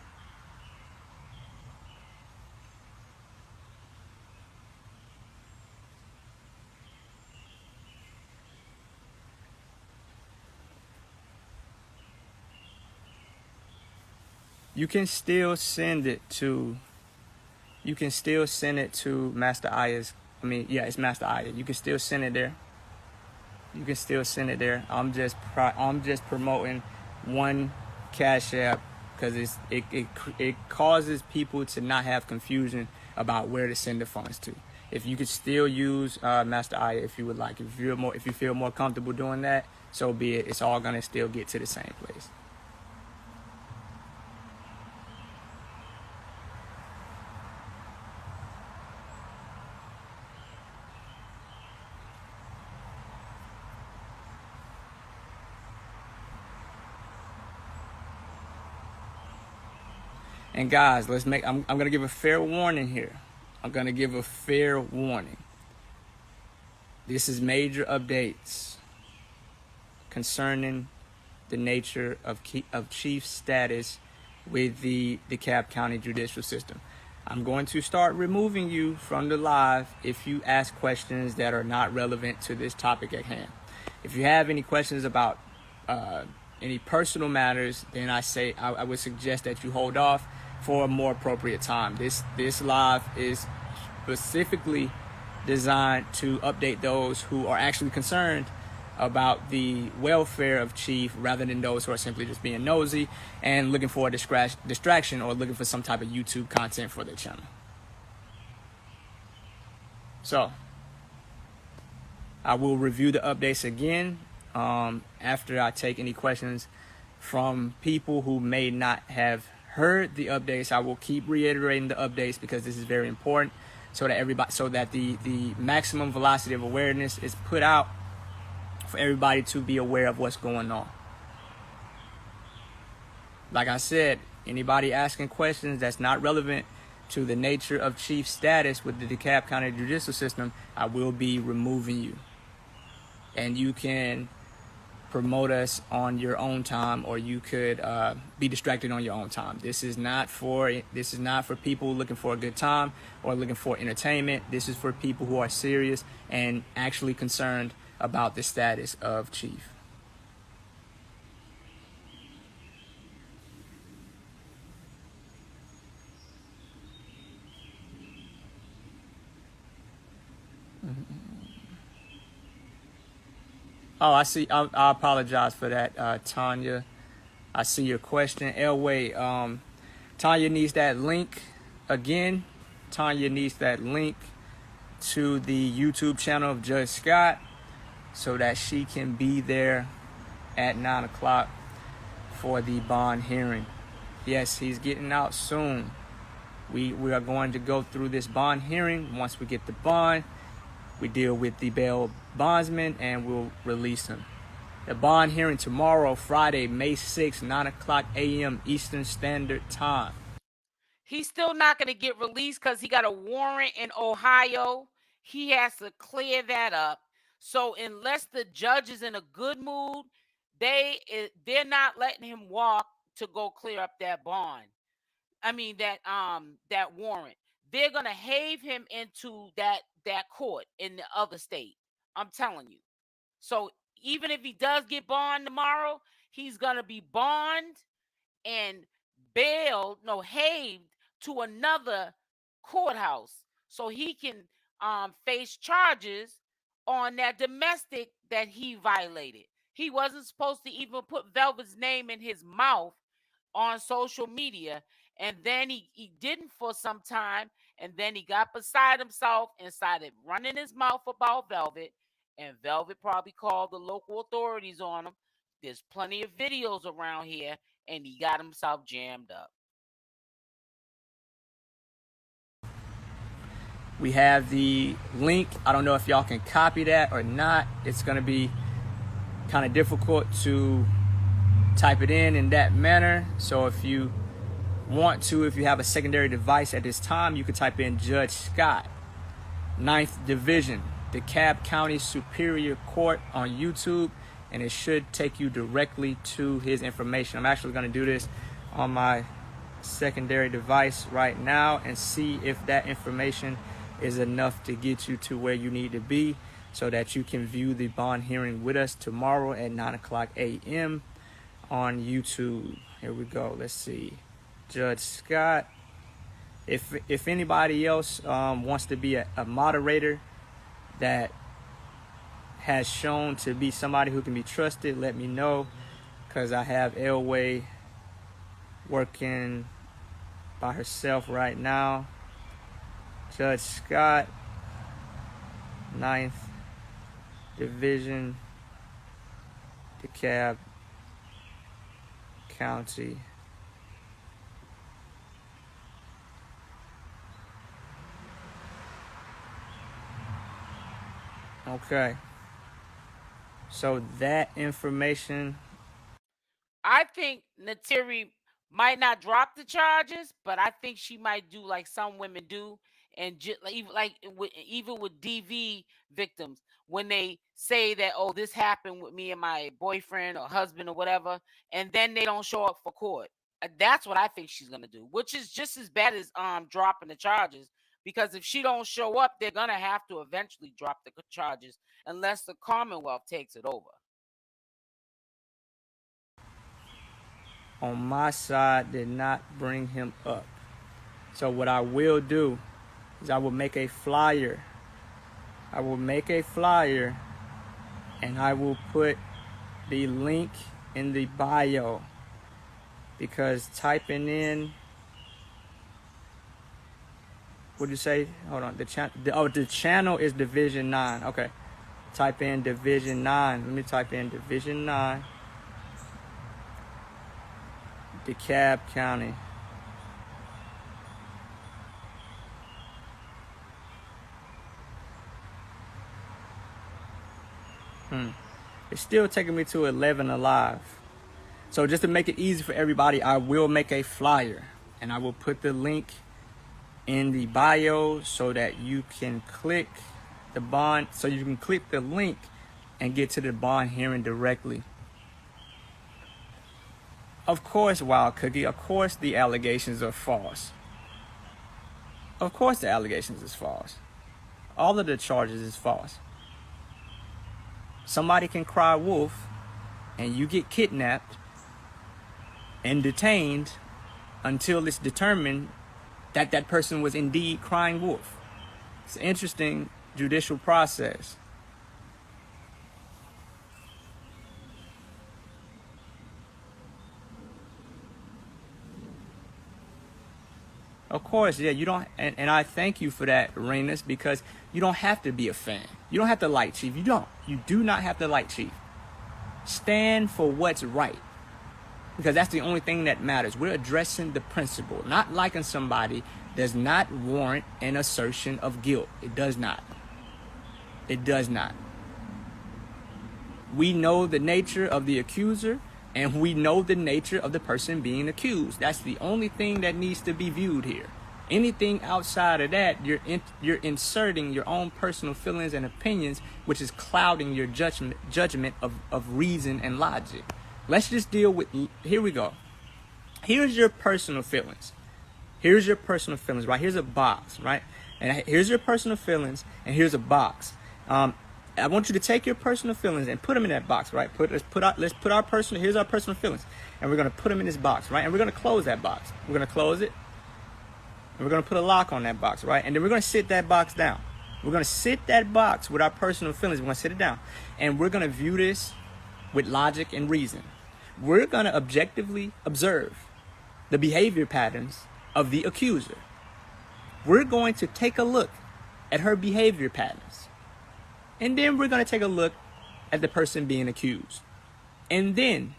You can still send it to. You can still send it to Master Aya's. I mean, yeah, it's Master Aya. You can still send it there. You can still send it there. I'm just promoting one Cash App because it causes people to not have confusion about where to send the funds to. If you could still use Master Aya if you would like. If you feel more comfortable doing that, so be it. It's all gonna still get to the same place. And guys, I'm gonna give a fair warning here. I'm gonna give a fair warning. This is major updates concerning the nature of chief status with the DeKalb County judicial system. I'm going to start removing you from the live if you ask questions that are not relevant to this topic at hand. If you have any questions about any personal matters, then I would suggest that you hold off for a more appropriate time. This live is specifically designed to update those who are actually concerned about the welfare of Chief rather than those who are simply just being nosy and looking for a distraction or looking for some type of YouTube content for their channel. So I will review the updates again after I take any questions from people who may not have heard the updates. I will keep reiterating the updates because this is very important so that the maximum velocity of awareness is put out for everybody to be aware of what's going on. Like I said, anybody asking questions that's not relevant to the nature of chief status with the DeKalb County judicial system, I will be removing you. And you can promote us on your own time, or you could be distracted on your own time. This is not for people looking for a good time or looking for entertainment. This is for people who are serious and actually concerned about the status of Chief. Oh, I see. I apologize for that, Tanya. I see your question. Elway, Tanya needs that link again. Tanya needs that link to the YouTube channel of Judge Scott so that she can be there at 9 o'clock for the bond hearing. Yes, he's getting out soon. We are going to go through this bond hearing. Once we get the bond, we deal with the bail bondsman and we'll release him. The bond hearing tomorrow, Friday, May 6th, 9 o'clock a.m. Eastern Standard Time. He's still not going to get released because he got a warrant in Ohio. He has to clear that up. So unless the judge is in a good mood, they're not letting him walk to go clear up that bond. I mean that warrant. They're gonna have him into that court in the other state. I'm telling you. So even if he does get bond tomorrow, he's gonna be bond and haved to another courthouse so he can face charges on that domestic that he violated. He wasn't supposed to even put Velvet's name in his mouth on social media, and then he didn't for some time, and then he got beside himself and started running his mouth about Velvet, and Velvet probably called the local authorities on him. There's plenty of videos around here, and he got himself jammed up. We have the link. I don't know if y'all can copy that or not. It's going to be kind of difficult to type it in that manner. So if you want to, if you have a secondary device at this time, you can type in Judge Scott, 9th Division, DeKalb County Superior Court on YouTube, and it should take you directly to his information. I'm actually going to do this on my secondary device right now and see if that information is enough to get you to where you need to be so that you can view the bond hearing with us tomorrow at 9 o'clock a.m. on YouTube. Here we go. Let's see. Judge Scott. If anybody else wants to be a moderator that has shown to be somebody who can be trusted, let me know, because I have Elway working by herself right now. Judge Scott, 9th Division, DeKalb County. Okay. So that information. I think Nateri might not drop the charges, but I think she might do like some women do, and even with DV victims, when they say that, oh, this happened with me and my boyfriend or husband or whatever, and then they don't show up for court. That's what I think she's gonna do, which is just as bad as dropping the charges. Because if she don't show up, they're gonna have to eventually drop the charges unless the Commonwealth takes it over. On my side, did not bring him up. So what I will do is I will make a flyer. I will make a flyer and I will put the link in the bio, because typing in, what did you say? Hold on. The channel is Division 9. Okay. Type in Division 9. Let me type in Division 9. DeKalb County. It's still taking me to 11 alive. So just to make it easy for everybody, I will make a flyer and I will put the link in the bio so that you can click the bond, so you can click the link and get to the bond hearing directly. Of course, Wild Cookie, of course the allegations are false. Of course the allegations is false. All of the charges is false. Somebody can cry wolf and you get kidnapped and detained until it's determined that that person was indeed crying wolf. It's an interesting judicial process. Of course, yeah, you don't, and I thank you for that, Rainus, because you don't have to be a fan. You don't have to like Chief. You don't. You do not have to like Chief. Stand for what's right, because that's the only thing that matters. We're addressing the principle. Not liking somebody does not warrant an assertion of guilt. It does not. It does not. We know the nature of the accuser, and we know the nature of the person being accused. That's the only thing that needs to be viewed here. Anything outside of that, you're inserting your own personal feelings and opinions, which is clouding your judgment of reason and logic. Let's just deal with, here we go. Here's your personal feelings. Here's your personal feelings, right? Here's a box, right? And here's your personal feelings, and here's a box. I want you to take your personal feelings and put them in that box, right? Let's put our personal, here's our personal feelings, and we're gonna put them in this box, right? And we're gonna close that box. We're gonna close it, and we're gonna put a lock on that box, right? And then we're gonna sit that box down. We're gonna sit that box with our personal feelings. We're gonna sit it down, and we're gonna view this with logic and reason. We're gonna objectively observe the behavior patterns of the accuser. We're going to take a look at her behavior patterns. And then we're going to take a look at the person being accused. And then,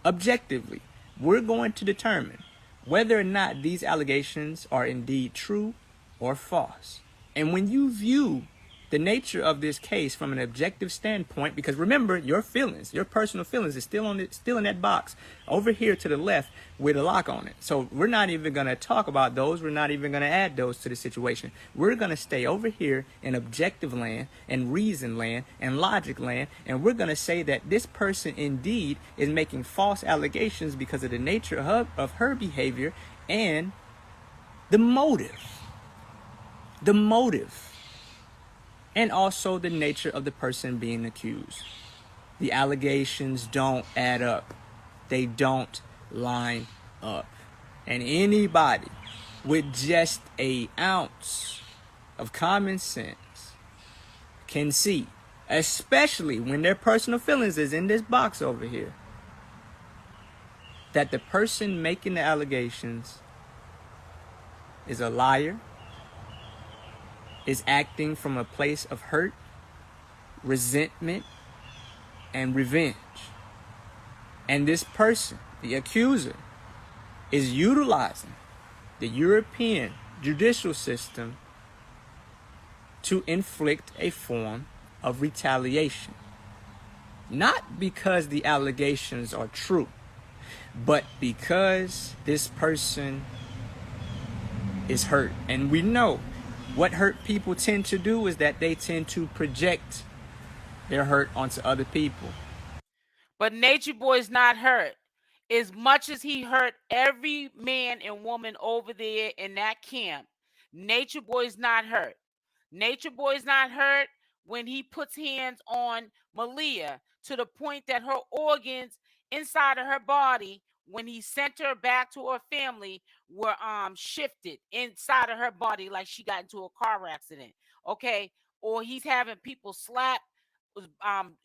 objectively, we're going to determine whether or not these allegations are indeed true or false. And when you view the nature of this case from an objective standpoint, because remember, your feelings, your personal feelings is still in that box over here to the left with a lock on it. So we're not even going to talk about those. We're not even going to add those to the situation. We're going to stay over here in objective land and reason land and logic land, and we're going to say that this person indeed is making false allegations because of the nature of her behavior and the motive. The motive. And also the nature of the person being accused. The allegations don't add up. They don't line up. And anybody with just an ounce of common sense can see, especially when their personal feelings is in this box over here, that the person making the allegations is a liar, is acting from a place of hurt, resentment, and revenge. And this person, the accuser, is utilizing the European judicial system to inflict a form of retaliation. Not because the allegations are true, but because this person is hurt. And we know what hurt people tend to do is that they tend to project their hurt onto other people. But Natureboy's not hurt. As much as he hurt every man and woman over there in that camp, Natureboy's not hurt. Natureboy's not hurt when he puts hands on Malia to the point that her organs inside of her body, when he sent her back to her family, were shifted inside of her body like she got into a car accident. Okay? Or he's having people slap,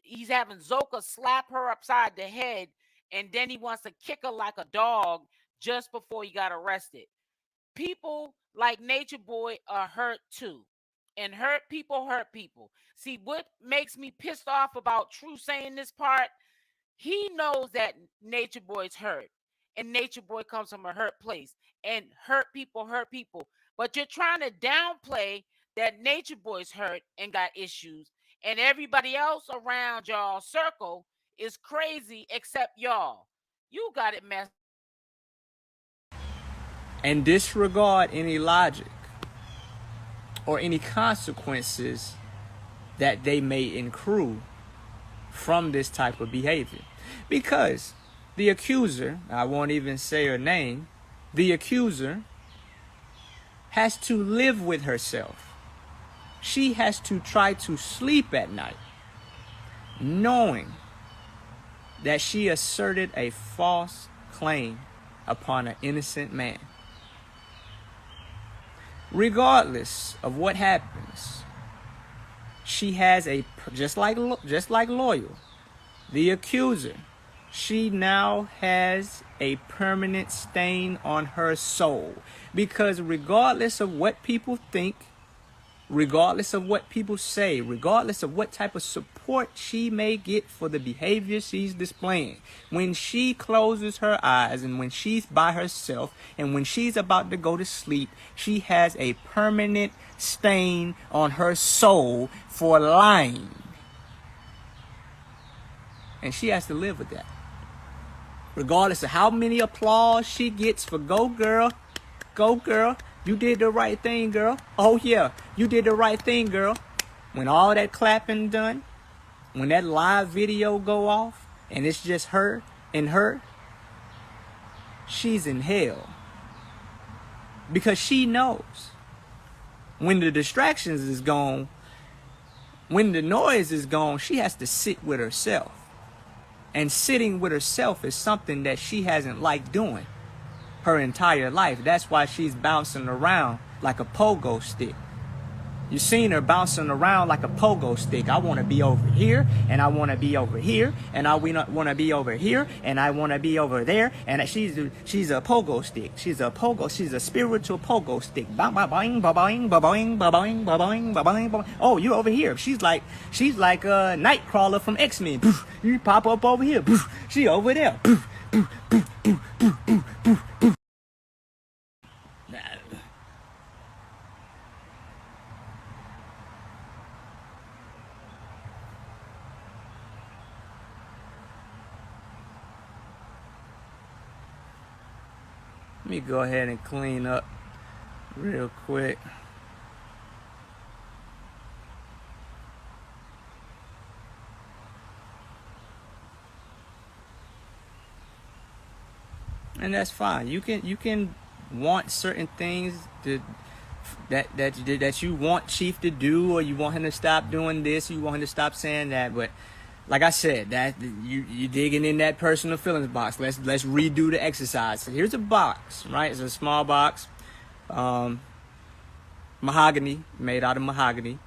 he's having Zoka slap her upside the head, and then he wants to kick her like a dog just before he got arrested. People like Natureboy are hurt too. And hurt people hurt people. See, what makes me pissed off about True saying this part, he knows that Natureboy's hurt. And Natureboy comes from a hurt place. And hurt people hurt people. But you're trying to downplay that Natureboy's hurt and got issues. And everybody else around y'all circle is crazy except y'all. You got it messed. And disregard any logic or any consequences that they may accrue from this type of behavior. Because the accuser, I won't even say her name, the accuser has to live with herself. She has to try to sleep at night, knowing that she asserted a false claim upon an innocent man. Regardless of what happens, she has a, just like Loyal, the accuser, she now has a permanent stain on her soul. Because regardless of what people think, regardless of what people say, regardless of what type of support she may get for the behavior she's displaying, when she closes her eyes and when she's by herself and when she's about to go to sleep, she has a permanent stain on her soul for lying. And she has to live with that. Regardless of how many applause she gets for go girl, you did the right thing, girl. Oh yeah, you did the right thing, girl. When all that clapping done, when that live video go off and it's just her and her, she's in hell. Because she knows when the distractions is gone, when the noise is gone, she has to sit with herself. And sitting with herself is something that she hasn't liked doing her entire life. That's why she's bouncing around like a pogo stick. You've seen her bouncing around like a pogo stick. I want to be over here, and I want to be over here, and I want to be over here, and I want to be over there. And she's a pogo stick. She's a spiritual pogo stick. Oh, you're over here. She's like a Nightcrawler from X-Men. You pop up over here. She over there. Let me go ahead and clean up real quick. And that's fine. You can want certain things that you want Chief to do, or you want him to stop doing this, or you want him to stop saying that, but like I said, that you digging in that personal feelings box. Let's redo the exercise. So here's a box, right? It's a small box, mahogany, made out of mahogany,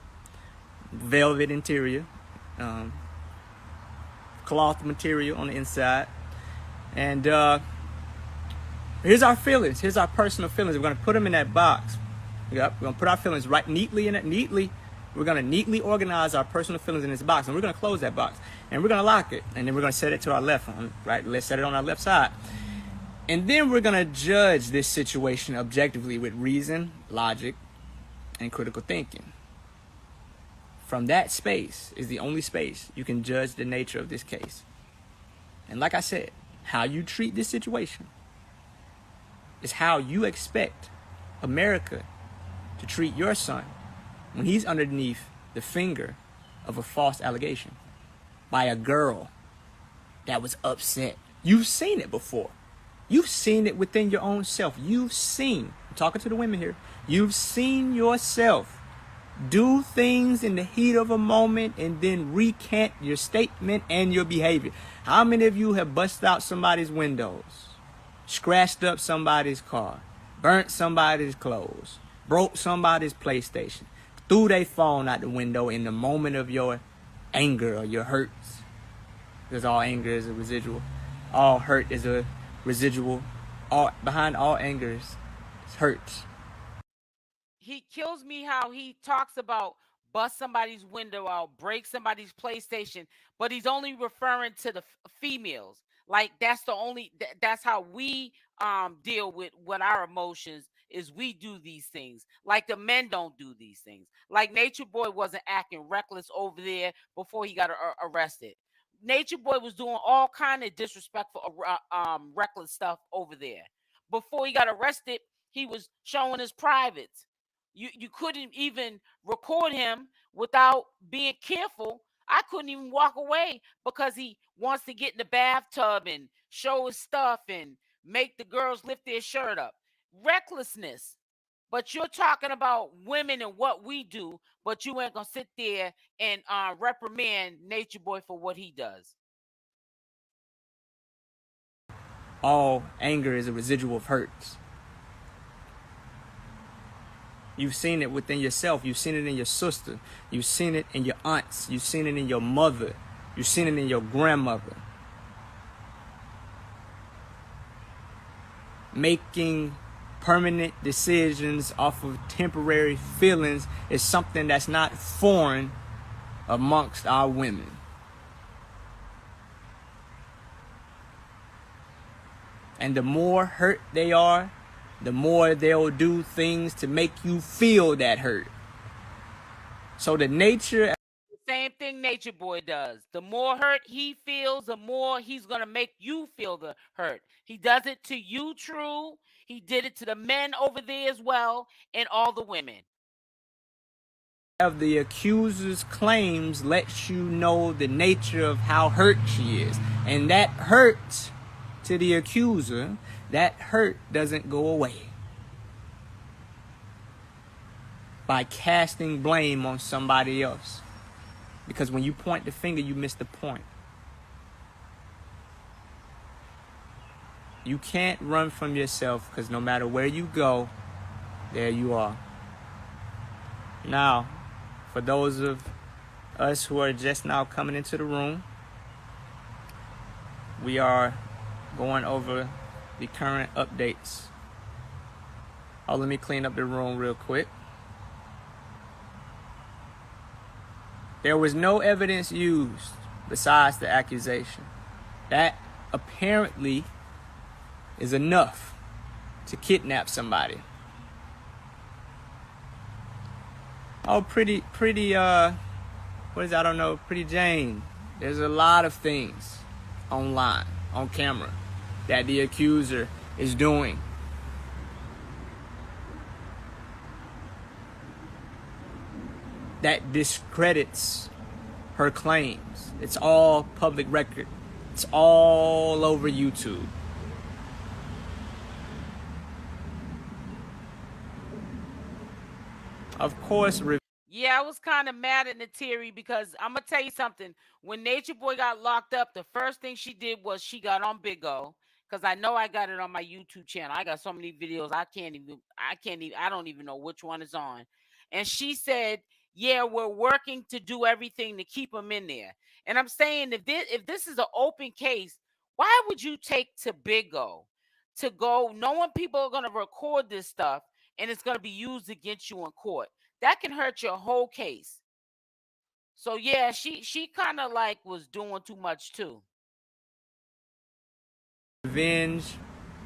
velvet interior, cloth material on the inside, and here's our feelings. Here's our personal feelings. We're gonna put them in that box. Yep, we're gonna put our feelings right neatly in it. We're gonna neatly organize our personal feelings in this box, and we're gonna close that box, and we're gonna lock it, and then we're gonna set it to our left, right? Let's set it on our left side, and then we're gonna judge this situation objectively with reason, logic, and critical thinking. From that space is the only space you can judge the nature of this case. And like I said, how you treat this situation is how you expect America to treat your son when he's underneath the finger of a false allegation by a girl that was upset. You've seen it before. You've seen it within your own self. I'm talking to the women here, you've seen yourself do things in the heat of a moment and then recant your statement and your behavior. How many of you have busted out somebody's windows, scratched up somebody's car, burnt somebody's clothes, broke somebody's PlayStation, threw their phone out the window in the moment of your anger or your hurts? Because all anger is a residual. All hurt is a residual. Behind all anger is hurts. He kills me how he talks about bust somebody's window out, break somebody's PlayStation, but he's only referring to the females. Like that's that's how we deal with our emotions, is we do these things. Like the men don't do these things. Like Natureboy wasn't acting reckless over there before he got arrested. Natureboy was doing all kind of disrespectful reckless stuff over there. Before he got arrested, he was showing his privates. You couldn't even record him without being careful. I couldn't even walk away because he wants to get in the bathtub and show his stuff and make the girls lift their shirt up. Recklessness. But you're talking about women and what we do, but you ain't gonna sit there and reprimand Natureboy for what he does. All anger is a residual of hurts. You've seen it within yourself. You've seen it in your sister. You've seen it in your aunts. You've seen it in your mother. You've seen it in your grandmother. Making permanent decisions off of temporary feelings is something that's not foreign amongst our women. And the more hurt they are, the more they'll do things to make you feel that hurt. So the nature... Same thing Natureboy does. The more hurt he feels, the more he's going to make you feel the hurt. He does it to you, True. He did it to the men over there as well, and all the women. Of the accuser's claims lets you know the nature of how hurt she is. And that hurt to the accuser, that hurt doesn't go away by casting blame on somebody else. Because when you point the finger, you miss the point. You can't run from yourself, because no matter where you go, there you are. Now, for those of us who are just now coming into the room, we are going over the current updates. Oh, let me clean up the room real quick. There was no evidence used besides the accusation. That apparently is enough to kidnap somebody. Oh, pretty, what is that? I don't know, Pretty Jane. There's a lot of things online, on camera, that the accuser is doing. That discredits her claims. It's all public record. It's all over YouTube. Of course, Yeah, I was kind of mad at Nateri because I'm gonna tell you something. When Nature Boy got locked up, the first thing she did was she got on Big O. Cause I know I got it on my YouTube channel. I got so many videos I don't even know which one is on. And she said, "Yeah, we're working to do everything to keep him in there." And I'm saying, if this is an open case, why would you take to Big O to go knowing people are gonna record this stuff and it's gonna be used against you in court? That can hurt your whole case. So yeah, she kind of like was doing too much too. Revenge,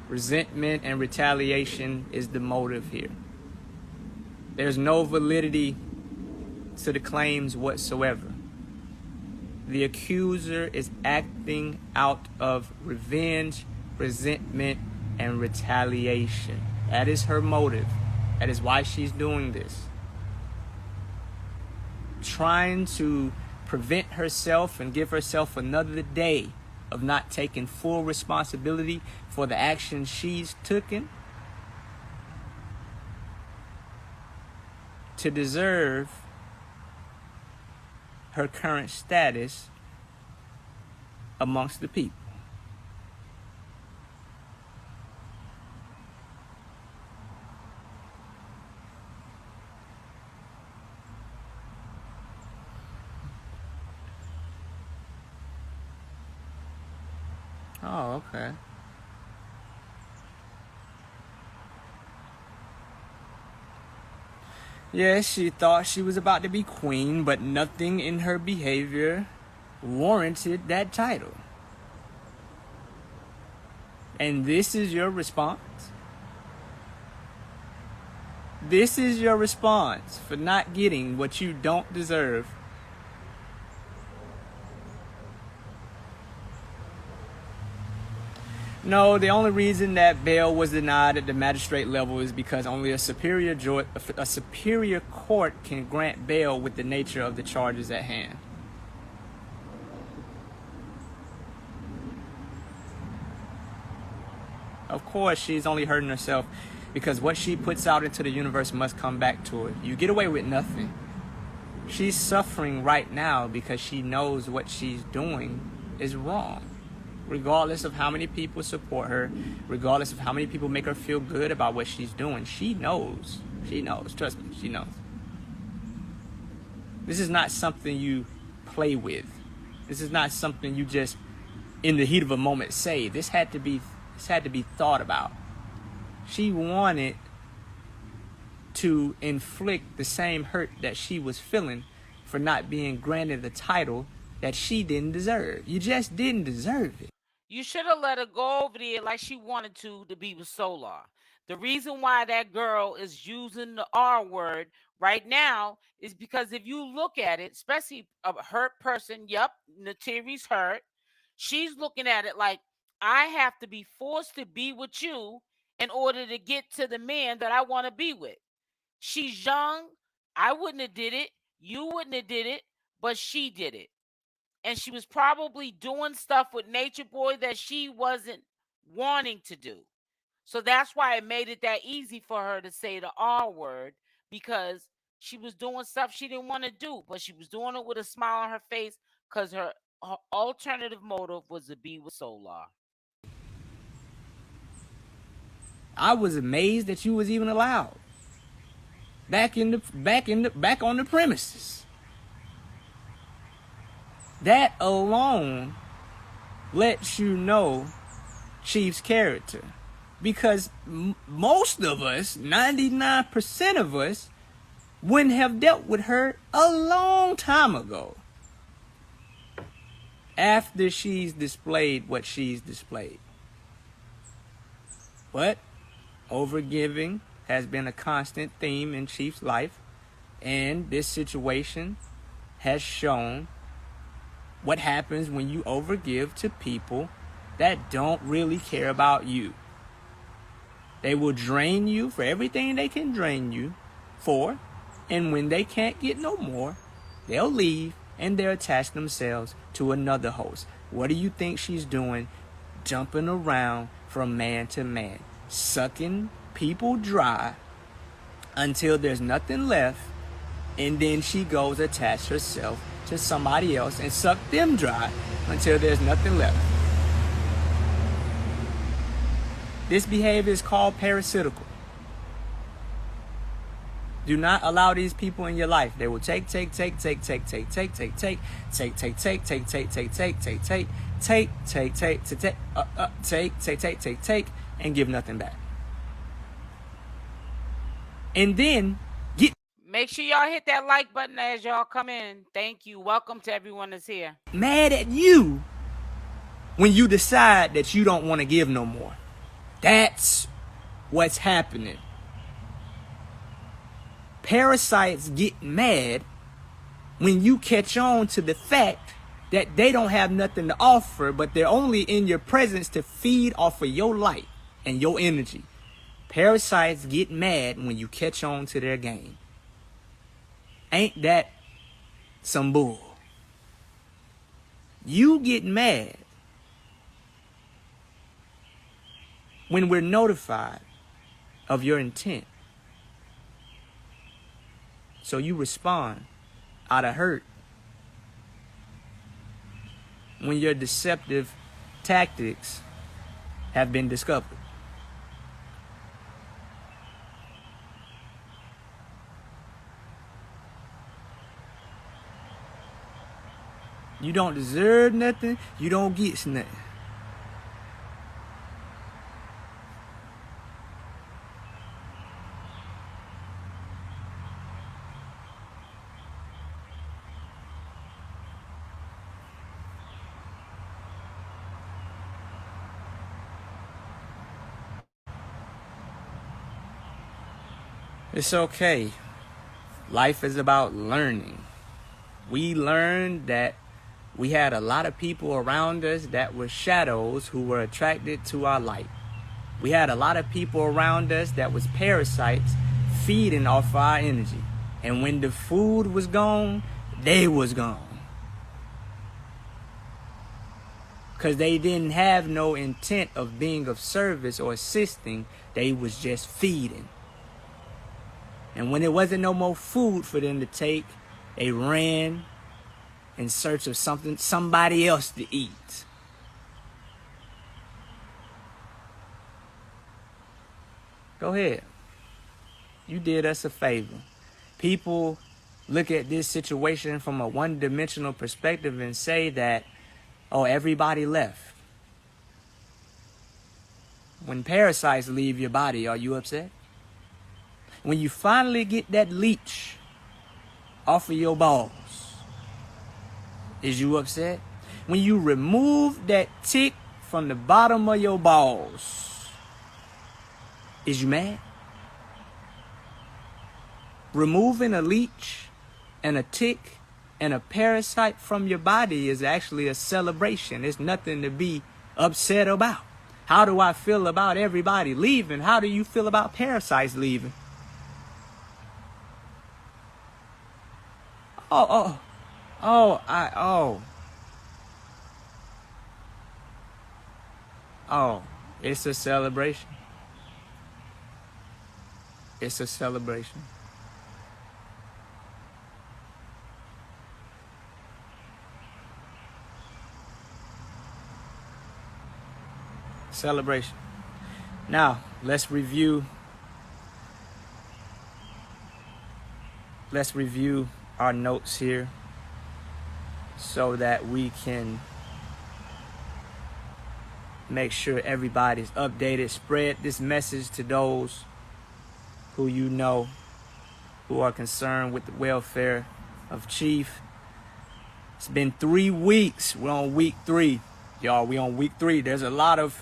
resentment, and retaliation is the motive here. There's no validity to the claims whatsoever. The accuser is acting out of revenge, resentment, and retaliation. That is her motive. That is why she's doing this. Trying to prevent herself and give herself another day of not taking full responsibility for the actions she's taken to deserve her current status amongst the people. Oh, okay. Yes, she thought she was about to be queen, but nothing in her behavior warranted that title. And this is your response? This is your response for not getting what you don't deserve? No, the only reason that bail was denied at the magistrate level is because only a superior court can grant bail with the nature of the charges at hand. Of course, she's only hurting herself because what she puts out into the universe must come back to her. You get away with nothing. She's suffering right now because she knows what she's doing is wrong. Regardless of how many people support her, regardless of how many people make her feel good about what she's doing, she knows. She knows. Trust me, she knows. This is not something you play with. This is not something you just, in the heat of a moment, say. This had to be thought about. She wanted to inflict the same hurt that she was feeling for not being granted the title that she didn't deserve. You just didn't deserve it. You should have let her go over there like she wanted to be with Solar. The reason why that girl is using the R word right now is because if you look at it, especially a hurt person, yep, Nateri's hurt. She's looking at it like, I have to be forced to be with you in order to get to the man that I want to be with. She's young. I wouldn't have did it. You wouldn't have did it, but she did it. And she was probably doing stuff with Nature Boy that she wasn't wanting to do. So that's why it made it that easy for her to say the R word, because she was doing stuff she didn't want to do, but she was doing it with a smile on her face because her alternative motive was to be with Solar. I was amazed that you was even allowed back on the premises. That alone lets you know Chief's character, because most of us, 99% of us, wouldn't have dealt with her a long time ago after she's displayed what she's displayed. But overgiving has been a constant theme in Chief's life, and this situation has shown what happens when you overgive to people that don't really care about you. They will drain you for everything they can drain you for, and when they can't get no more, they'll leave and they'll attach themselves to another host. What do you think she's doing? Jumping around from man to man, sucking people dry until there's nothing left And then she goes attach herself to somebody else and suck them dry until there's nothing left. This behavior is called parasitical. Do not allow these people in your life. They will take, and give nothing back. And then make sure y'all hit that like button as y'all come in. Thank you. Welcome to everyone that's here. Mad at you when you decide that you don't want to give no more. That's what's happening. Parasites get mad when you catch on to the fact that they don't have nothing to offer, but they're only in your presence to feed off of your light and your energy. Parasites get mad when you catch on to their game. Ain't that some bull? You get mad when we're notified of your intent. So you respond out of hurt when your deceptive tactics have been discovered. You don't deserve nothing, you don't get nothing. It's okay. Life is about learning. We learned that we had a lot of people around us that were shadows who were attracted to our light. We had a lot of people around us that was parasites feeding off our energy. And when the food was gone, they was gone. Because they didn't have no intent of being of service or assisting. They was just feeding. And when there wasn't no more food for them to take, they ran in search of somebody else to eat. Go ahead. You did us a favor. People look at this situation from a one-dimensional perspective and say that, oh, everybody left. When parasites leave your body, are you upset? When you finally get that leech off of your balls, is you upset? When you remove that tick from the bottom of your balls, is you mad? Removing a leech and a tick and a parasite from your body is actually a celebration. It's nothing to be upset about. How do I feel about everybody leaving? How do you feel about parasites leaving? It's a celebration. It's a celebration. Celebration. Now, let's review our notes here so that we can make sure everybody's updated. Spread this message to those who you know who are concerned with the welfare of Chief. It's been 3 weeks. We're on week 3. Y'all, we on week 3. There's a lot of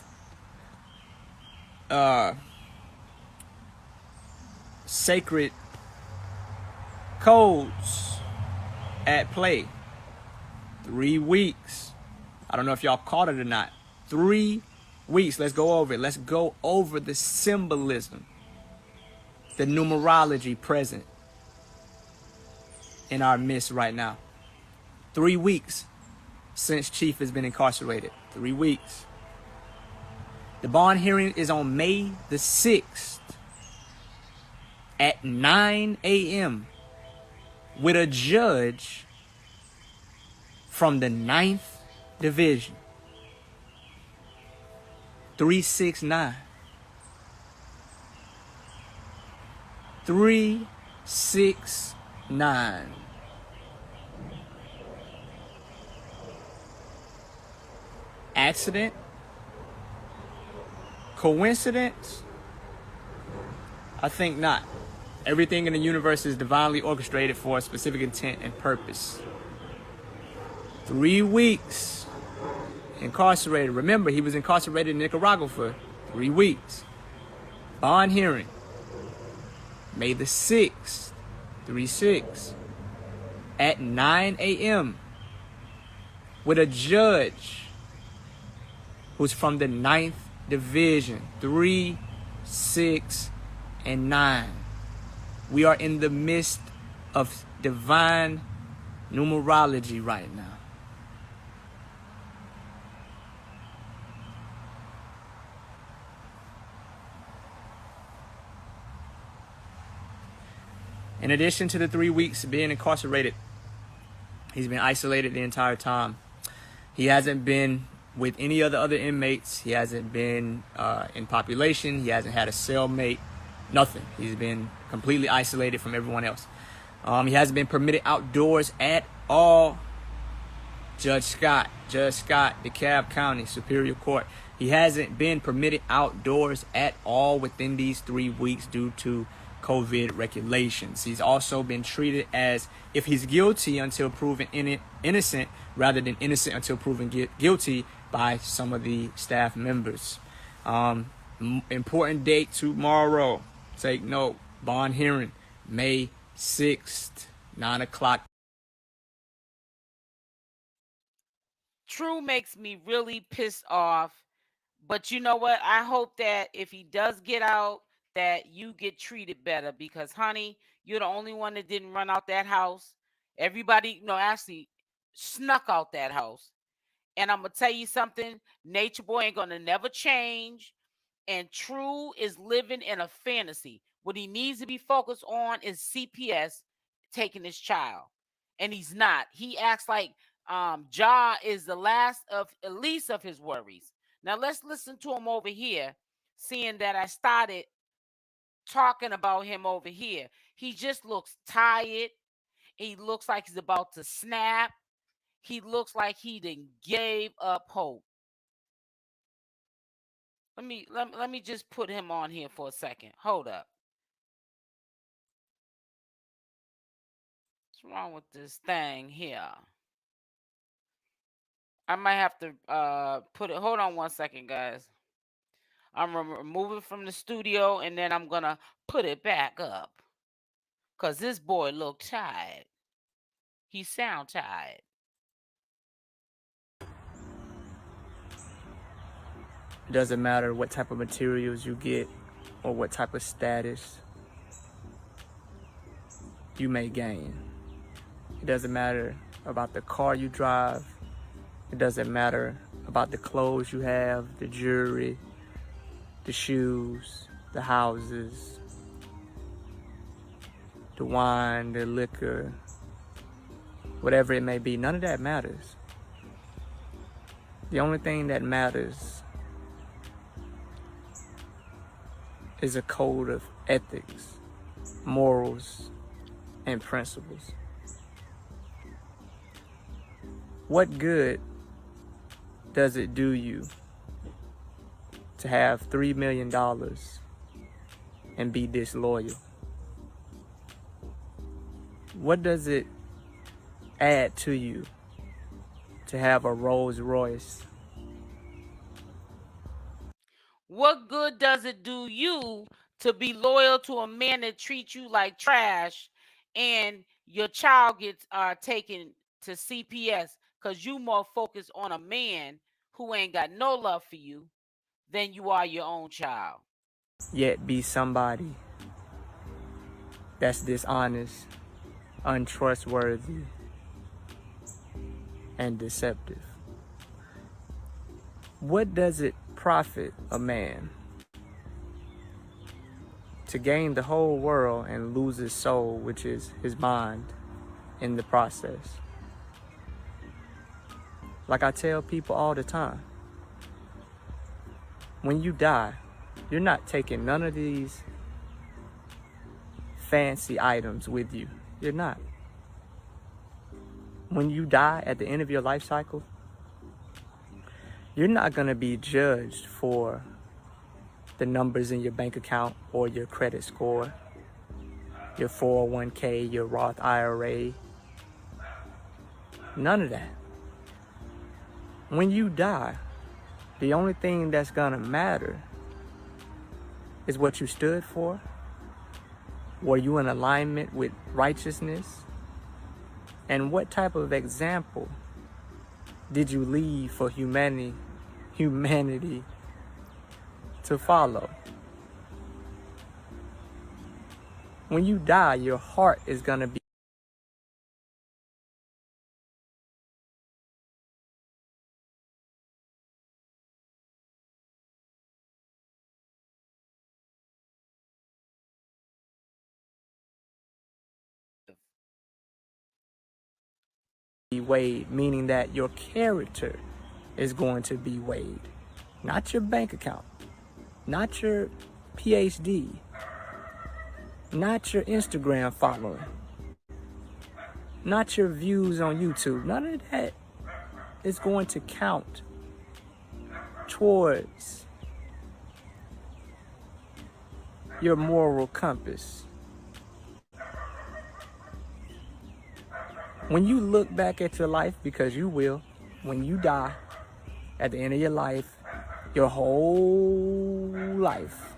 sacred codes at play. 3 weeks. I don't know if y'all caught it or not. 3 weeks. Let's go over it. Let's go over the symbolism, the numerology present in our midst right now. 3 weeks since Chief has been incarcerated. 3 weeks. The bond hearing is on May the 6th at 9 a.m. with a judge from the 9th Division. 369. 369. Accident? Coincidence? I think not. Everything in the universe is divinely orchestrated for a specific intent and purpose. 3 weeks incarcerated. Remember, he was incarcerated in Nicaragua for 3 weeks. Bond hearing, May the 6th, 3/6, at 9 a.m. with a judge who's from the 9th Division, 3, 6, and 9. We are in the midst of divine numerology right now. In addition to the 3 weeks being incarcerated, he's been isolated the entire time. He hasn't been with any of the other inmates. He hasn't been in population. He hasn't had a cellmate. Nothing. He's been completely isolated from everyone else. He hasn't been permitted outdoors at all. Judge Scott, DeKalb County Superior Court. He hasn't been permitted outdoors at all within these 3 weeks due to COVID regulations. He's also been treated as if he's guilty until proven innocent, rather than innocent until proven guilty by some of the staff members. Important date tomorrow. Take note. Bond hearing, May 6th, 9 o'clock. True makes me really pissed off. But you know what? I hope that if he does get out, that you get treated better, because honey, you're the only one that didn't run out that house. Everybody, no, actually snuck out that house. And I'm gonna tell you something, Nature Boy ain't gonna never change. And True is living in a fantasy. What he needs to be focused on is CPS taking his child. And he's not. He acts like Ja is the last of at least of his worries. Now let's listen to him over here, seeing that I started talking about him over here. He just looks tired. He looks like he's about to snap. He looks like he done gave up hope. Let me just put him on here for a second. Hold up. What's wrong with this thing here? I might have to put it. Hold on one second, guys. I'm remove it from the studio, and then I'm gonna put it back up. Cause this boy look tired. He sound tired. It doesn't matter what type of materials you get or what type of status you may gain. It doesn't matter about the car you drive. It doesn't matter about the clothes you have, the jewelry, the shoes, the houses, the wine, the liquor, whatever it may be. None of that matters. The only thing that matters is a code of ethics, morals, and principles. What good does it do you to have $3 million and be disloyal? What does it add to you to have a Rolls Royce? What good does it do you to be loyal to a man that treats you like trash, and your child gets taken to CPS because you more focused on a man who ain't got no love for you than you are your own child? Yet be somebody that's dishonest, untrustworthy, and deceptive. What does it profit a man to gain the whole world and lose his soul, which is his mind? in the process. Like I tell people all the time, when you die, you're not taking none of these fancy items with you. You're not. When you die at the end of your life cycle, you're not going to be judged for the numbers in your bank account or your credit score, your 401k, your Roth IRA. None of that. When you die, the only thing that's going to matter is what you stood for. Were you in alignment with righteousness? And what type of example did you leave for humanity to follow? When you die, your heart is going to be weighed, meaning that your character is going to be weighed. Not your bank account, not your PhD, not your Instagram following, not your views on YouTube. None of that is going to count towards your moral compass. When you look back at your life, because you will, when you die, at the end of your life, your whole life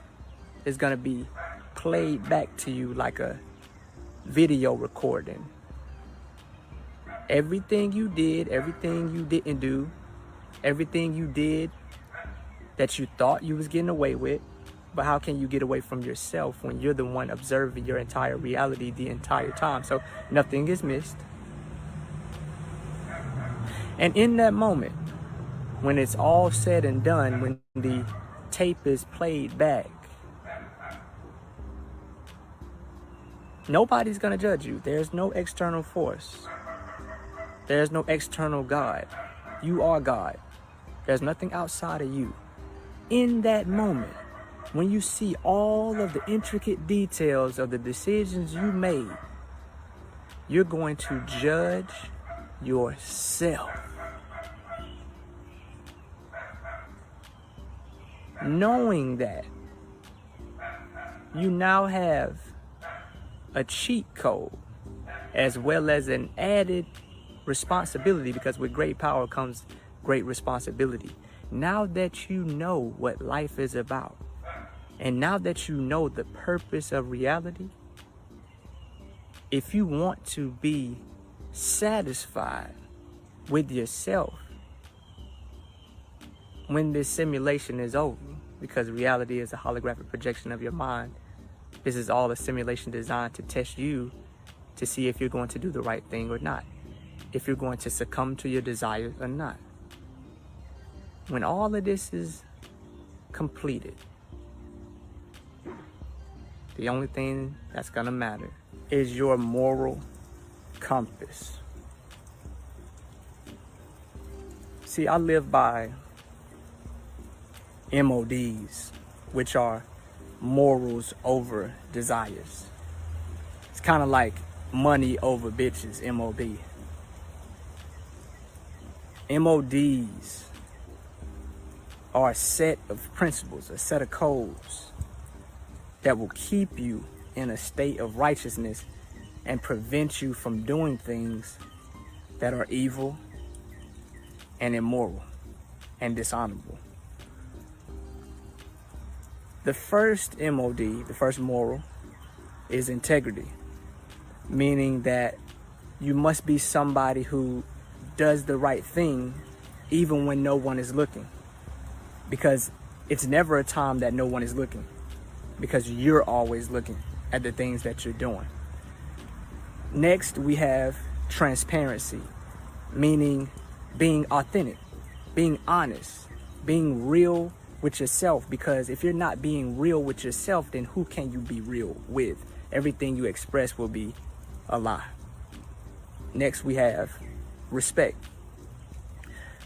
is going to be played back to you like a video recording. Everything you did, everything you didn't do, everything you did that you thought you was getting away with, but how can you get away from yourself when you're the one observing your entire reality the entire time? So nothing is missed. And in that moment, when it's all said and done, when the tape is played back, nobody's going to judge you. There's no external force. There's no external God. You are God. There's nothing outside of you. In that moment, when you see all of the intricate details of the decisions you made, you're going to judge yourself. Knowing that you now have a cheat code as well as an added responsibility, because with great power comes great responsibility. Now that you know what life is about, and now that you know the purpose of reality, if you want to be satisfied with yourself when this simulation is over, because reality is a holographic projection of your mind, this is all a simulation designed to test you to see if you're going to do the right thing or not, if you're going to succumb to your desires or not. When all of this is completed, the only thing that's gonna matter is your moral compass. See, I live by MODs, which are morals over desires. It's kind of like money over bitches, MOB. MODs are a set of principles, a set of codes that will keep you in a state of righteousness and prevent you from doing things that are evil and immoral and dishonorable. The first MOD, the first moral, is integrity, meaning that you must be somebody who does the right thing even when no one is looking, because it's never a time that no one is looking, because you're always looking at the things that you're doing. Next, we have transparency, meaning being authentic, being honest, being real with yourself, because if you're not being real with yourself, then who can you be real with? Everything you express will be a lie. Next, we have respect.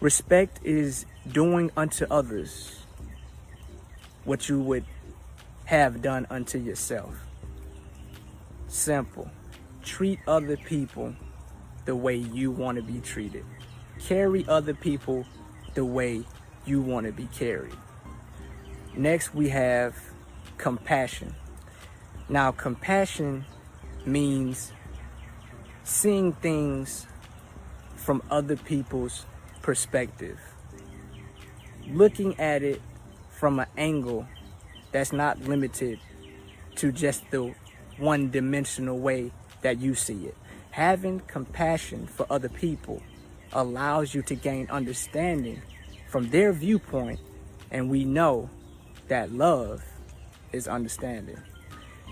Respect is doing unto others what you would have done unto yourself. Simple. Treat other people the way you want to be treated. Carry other people the way you want to be carried. Next, we have compassion. Now, compassion means seeing things from other people's perspective, looking at it from an angle that's not limited to just the one-dimensional way that you see it. Having compassion for other people allows you to gain understanding from their viewpoint, and we know that love is understanding.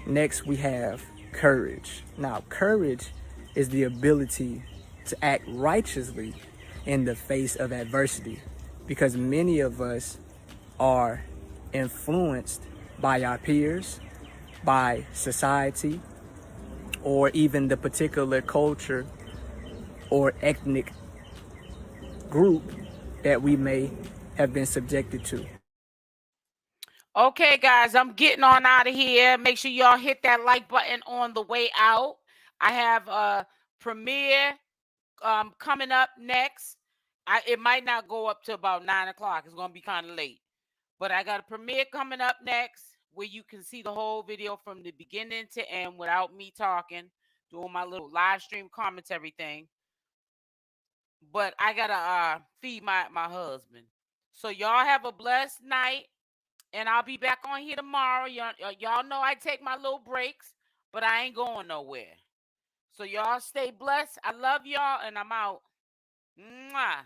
Next, we have courage. Now, courage is the ability to act righteously in the face of adversity, because many of us are influenced by our peers, by society, or even the particular culture or ethnic group that we may have been subjected to. Okay, guys, I'm getting on out of here. Make sure y'all hit that like button on the way out. I have a premiere coming up next. It might not go up to about 9 o'clock. It's going to be kind of late. But I got a premiere coming up next where you can see the whole video from the beginning to end without me talking, doing my little live stream commentary thing. But I got to feed my husband. So y'all have a blessed night. And I'll be back on here tomorrow. Y'all know I take my little breaks, but I ain't going nowhere. So y'all stay blessed. I love y'all, and I'm out. Mwah.